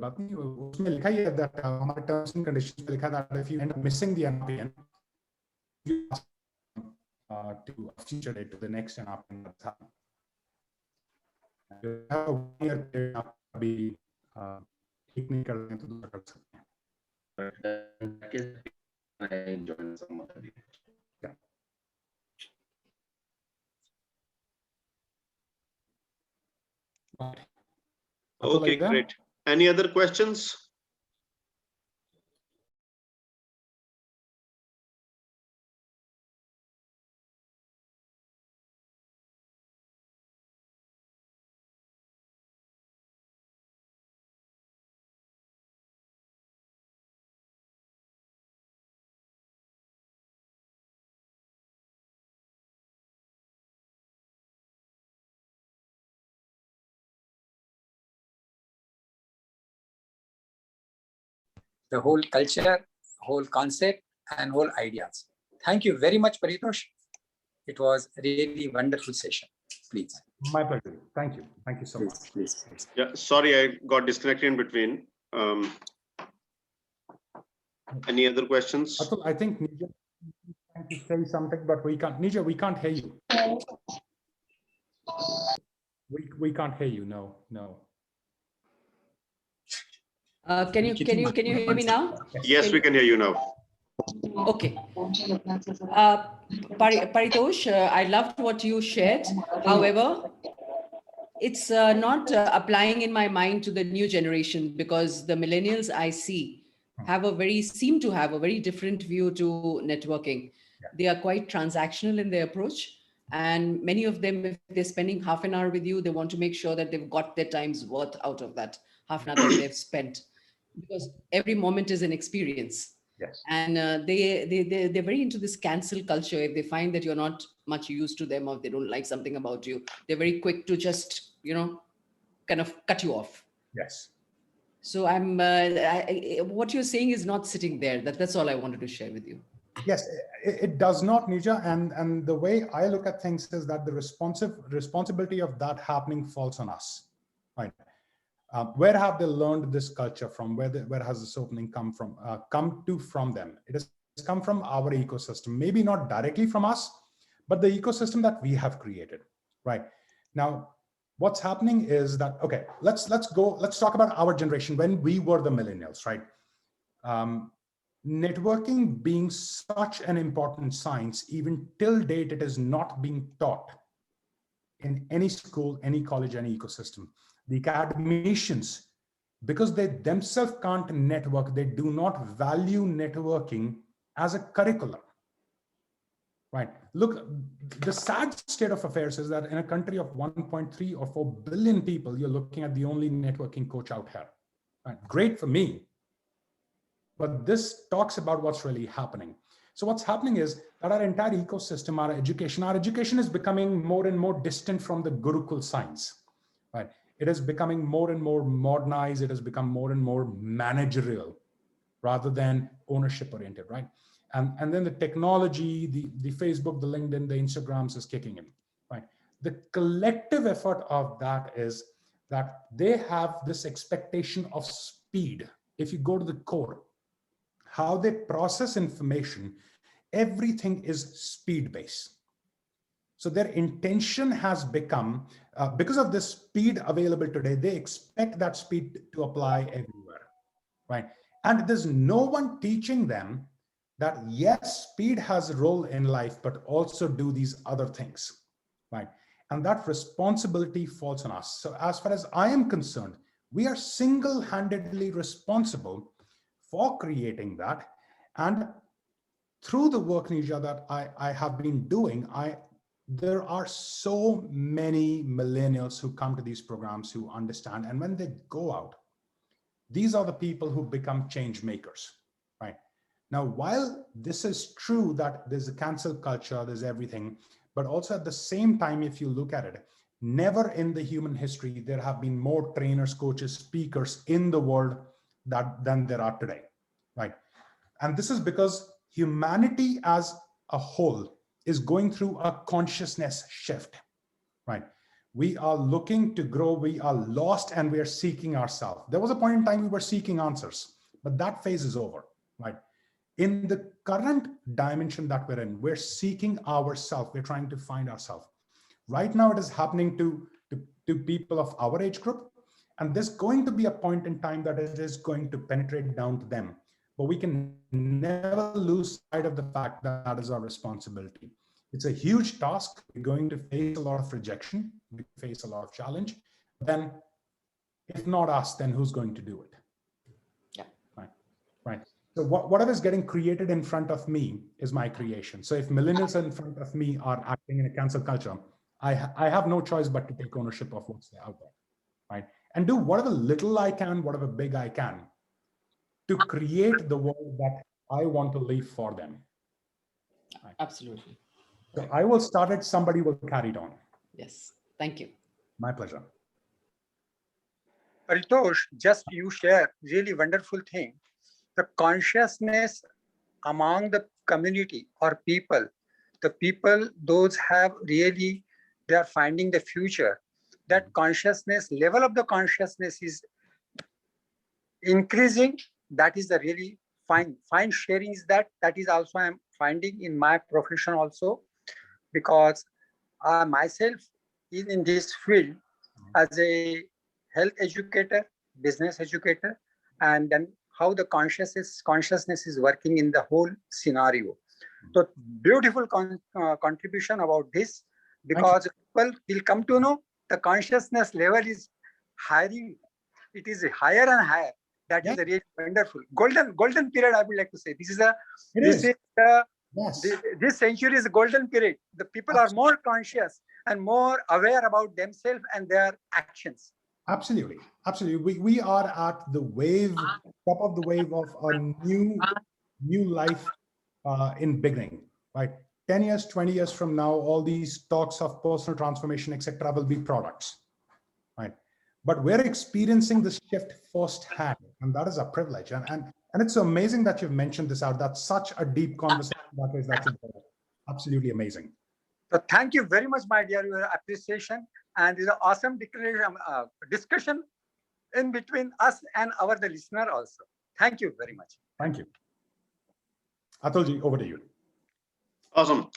बात नहीं, उसमें लिखा ही है that हमारे terms and conditions में लिखा that if you end up missing the NPN, you ask to a future date to the next NPN that's happening. You have a 1 year period अभी एक नहीं कर रहे हैं तो दूसरा कर सकते हैं. In that case, I join some other day. Yeah. Okay, great. Any other questions? The whole culture, whole concept, and whole ideas. Thank you very much, Paritosh. It was a really wonderful session. Please. My pleasure. Thank you. Thank you so much. Yeah, sorry, I got disconnected in between. Any other questions? I think Nija is trying to say something, but we can't. Nija, we can't hear you. We can't hear you. No. Can you hear me now? Yes, we can hear you now. Okay. Paritosh, I loved what you shared. However, it's not applying in my mind to the new generation, because the millennials I see seem to have a very different view to networking. They are quite transactional in their approach. And many of them, if they're spending half an hour with you, they want to make sure that they've got their time's worth out of that half an hour that they've spent, because every moment is an experience. Yes. And they're very into this cancel culture. If they find that you're not much used to them, or if they don't like something about you, they're very quick to just, kind of cut you off. Yes. So what you're saying is not sitting there. That's all I wanted to share with you. Yes, it does not, Nija. And the way I look at things is that the responsibility of that happening falls on us, right? Where have they learned this culture from? Where has this opening come from? From them. It has come from our ecosystem. Maybe not directly from us, but the ecosystem that we have created, right? Now, what's happening is that, okay, let's talk about our generation when we were the millennials, right? Networking being such an important science, even till date, it is not being taught in any school, any college, any ecosystem. The academicians, because they themselves can't network, they do not value networking as a curriculum, right? Look, the sad state of affairs is that in a country of 1.3 or 4 billion people, you're looking at the only networking coach out here, right? Great for me. But this talks about what's really happening. So what's happening is that our entire ecosystem, our education is becoming more and more distant from the Gurukul science, right? It is becoming more and more modernized. It has become more and more managerial rather than ownership oriented, right? And then the technology, the Facebook, the LinkedIn, the Instagrams is kicking in, right? The collective effort of that is that they have this expectation of speed. If you go to the core, how they process information, everything is speed-based. So their intention has become, because of the speed available today, they expect that speed to apply everywhere, right? And there's no one teaching them that, yes, speed has a role in life, but also do these other things, right? And that responsibility falls on us. So as far as I am concerned, we are single-handedly responsible for creating that. And through the work, Nija, that I have been doing, there are so many millennials who come to these programs who understand. And when they go out, these are the people who become change makers, right? Now, while this is true that there's a cancel culture, there's everything, but also at the same time, if you look at it, never in the human history, there have been more trainers, coaches, speakers in the world than there are today, right? And this is because humanity as a whole is going through a consciousness shift, right? We are looking to grow, we are lost, and we are seeking ourselves. There was a point in time we were seeking answers, but that phase is over, right? In the current dimension that we're in, we're seeking ourselves, we're trying to find ourselves. Right now, it is happening to people of our age group, and there's going to be a point in time that it is going to penetrate down to them. But we can never lose sight of the fact that that is our responsibility. It's a huge task. We're going to face a lot of rejection. We face a lot of challenge. Then, if not us, then who's going to do it? Yeah. Right. So whatever is getting created in front of me is my creation. So if millennials in front of me are acting in a cancel culture, I have no choice but to take ownership of what's out there, right? And do whatever little I can, whatever big I can, to create the world that I want to leave for them. Right. Absolutely. So I will start it, somebody will carry it on. Yes, thank you. My pleasure. Paritosh, just you share really wonderful thing. The consciousness among the community or people, the people, those have really, they are finding the future. That consciousness, level of the consciousness is increasing. That is the really fine sharing is that is also I'm finding in my profession also, because I myself is in this field as a health educator, business educator, and then how the consciousness is working in the whole scenario. So beautiful contribution about this, because people will come to know the consciousness level is hiring. It is higher and higher. That is a really wonderful golden period. I would like to say this century is a golden period. The people are more conscious and more aware about themselves and their actions. Absolutely, absolutely. We are at the wave, top of the wave of a new life in beginning, right? 10 years, 20 years from now, all these talks of personal transformation, etc., will be products, right? But we're experiencing this shift firsthand, and that is a privilege. And it's amazing that you've mentioned this out. That's such a deep conversation. That's absolutely amazing. So thank you very much, my dear, your appreciation, and it's an awesome discussion in between us and the listener also. Thank you very much. Thank you. Atulji, over to you. Awesome.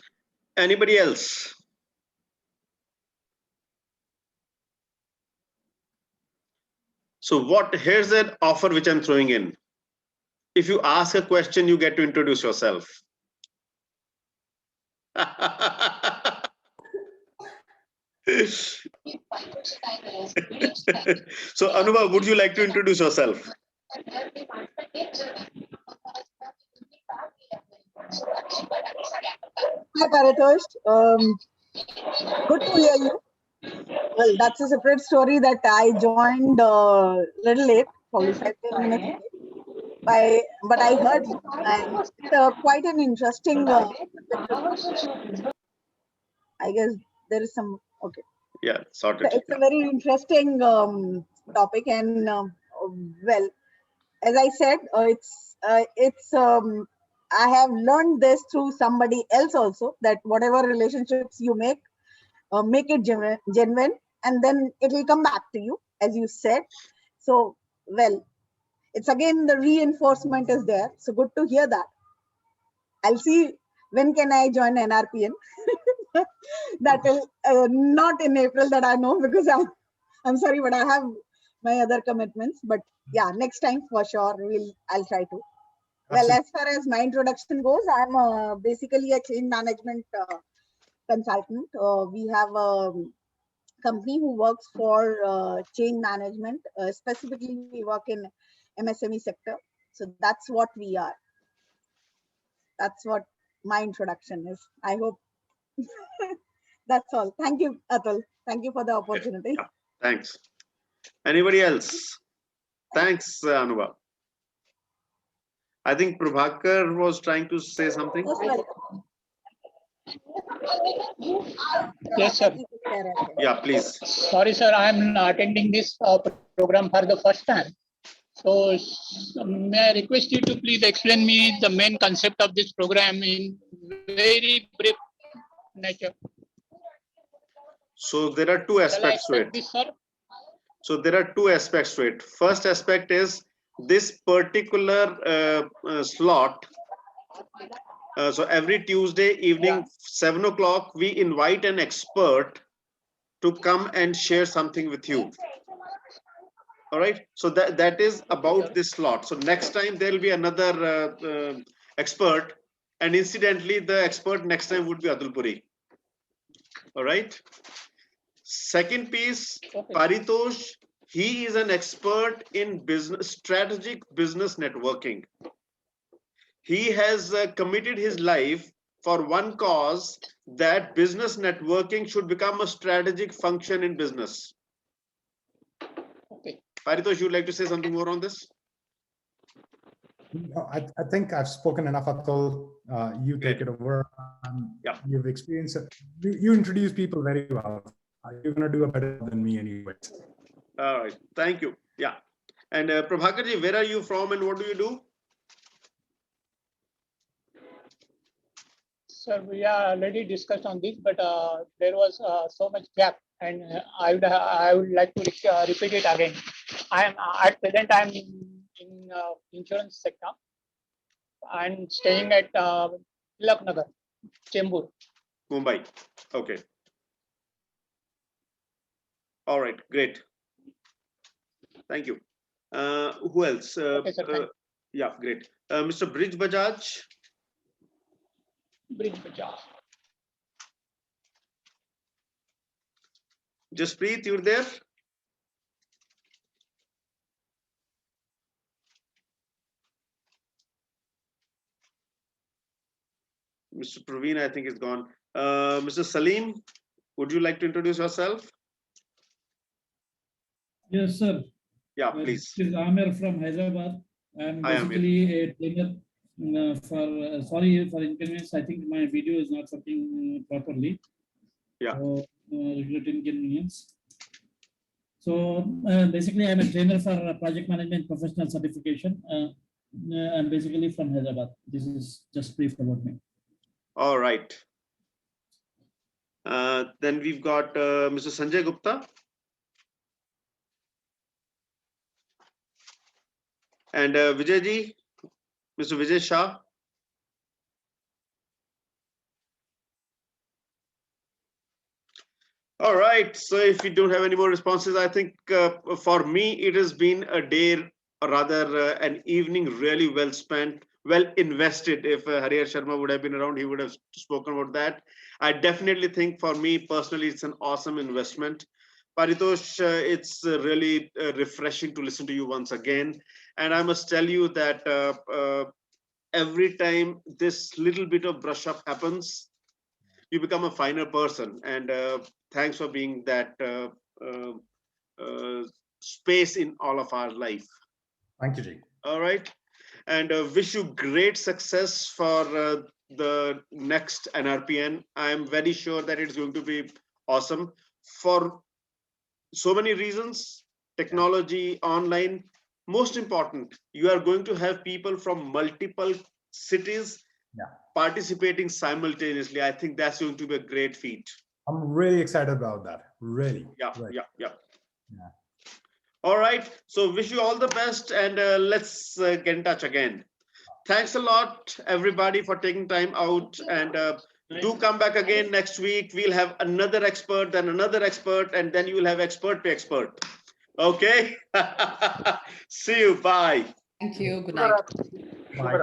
Anybody else? So here's an offer which I'm throwing in. If you ask a question, you get to introduce yourself. So Anubhav, would you like to introduce yourself? Hi Paritosh, good to hear you. Well, that's a separate story that I joined a little late, probably 5-10 minutes late. But I heard you, and it's quite an interesting. I guess there is some okay. Yeah, sorted. So it's a very interesting topic, and well, as I said, I have learned this through somebody else also, that whatever relationships you make it genuine, and then it will come back to you, as you said. So, well, it's again the reinforcement is there. So good to hear that. I'll see when can I join NRPN. That will not in April, that I know, because I'm sorry, but I have my other commitments. But yeah, next time for sure I'll try to. Well, as far as my introduction goes, I'm basically a change management consultant. We have a company who works for change management. Specifically, we work in MSME sector. So that's what we are. That's what my introduction is. I hope that's all. Thank you, Atul. Thank you for the opportunity. Yeah, thanks. Anybody else? Thanks, Anubhav. I think Prabhakar was trying to say something. Yes, sir. Yeah, please. Sorry, sir. I'm attending this program for the first time. So may I request you to please explain me the main concept of this program in very brief nature. So there are two aspects to it. This, sir? So there are two aspects to it. First aspect is this particular slot. So every Tuesday evening, 7 o'clock, we invite an expert to come and share something with you. All right. So that is about this slot. So next time there will be another expert, and incidentally, the expert next time would be Atul Puri. All right. Second piece, Paritosh, he is an expert in strategic business networking. He has committed his life for one cause, that business networking should become a strategic function in business. Okay. Paritosh, you'd like to say something more on this? No, I think I've spoken enough, Atul. You take it over. Yeah. You've experienced it. You introduce people very well. You're going to do a better than me anyway. All right. Thank you. Yeah. And Prabhakarji, where are you from and what do you do? Sir, we are already discussed on this, but there was so much gap, and I would like to repeat it again. I am at present. I am in insurance sector. and staying at Tilak Chembur. Mumbai. Okay. All right, great. Thank you. Who else? Okay, sir, thank you. Yeah, great. Mr. Bridge Bajaj. Bridge Bajaj. Jaspreet, you're there? Mr. Praveen, I think is gone. Mr. Salim, would you like to introduce yourself? Yes, sir. Yeah, please. This is Amir from Hyderabad. I'm Hi, basically a trainer for, sorry for inconvenience. I think my video is not working properly. Yeah. So, regret inconvenience. So basically, I'm a trainer for project management professional certification. I'm basically from Hyderabad. This is just brief about me. All right. Then we've got Mr. Sanjay Gupta. And Vijayji, Mr. Vijay Shah. All right. So if we don't have any more responses, I think for me, it has been a day, or rather an evening really well spent, well invested. If Hariher Sharma would have been around, he would have spoken about that. I definitely think for me personally, it's an awesome investment. Paritosh, it's really refreshing to listen to you once again. And I must tell you that every time this little bit of brush up happens, you become a finer person. And thanks for being that space in all of our life. Thank you, Jay. All right. And wish you great success for the next NRPN. I'm very sure that it's going to be awesome for so many reasons. Technology, online. Most important, you are going to have people from multiple cities participating simultaneously. I think that's going to be a great feat. I'm really excited about that. Really. Yeah, really. yeah. All right. So wish you all the best, and let's get in touch again. Thanks a lot, everybody, for taking time out, and do come back again next week. We'll have another expert, then another expert, and then you will have expert to expert. Okay. See you. Bye. Thank you. Good night. Bye.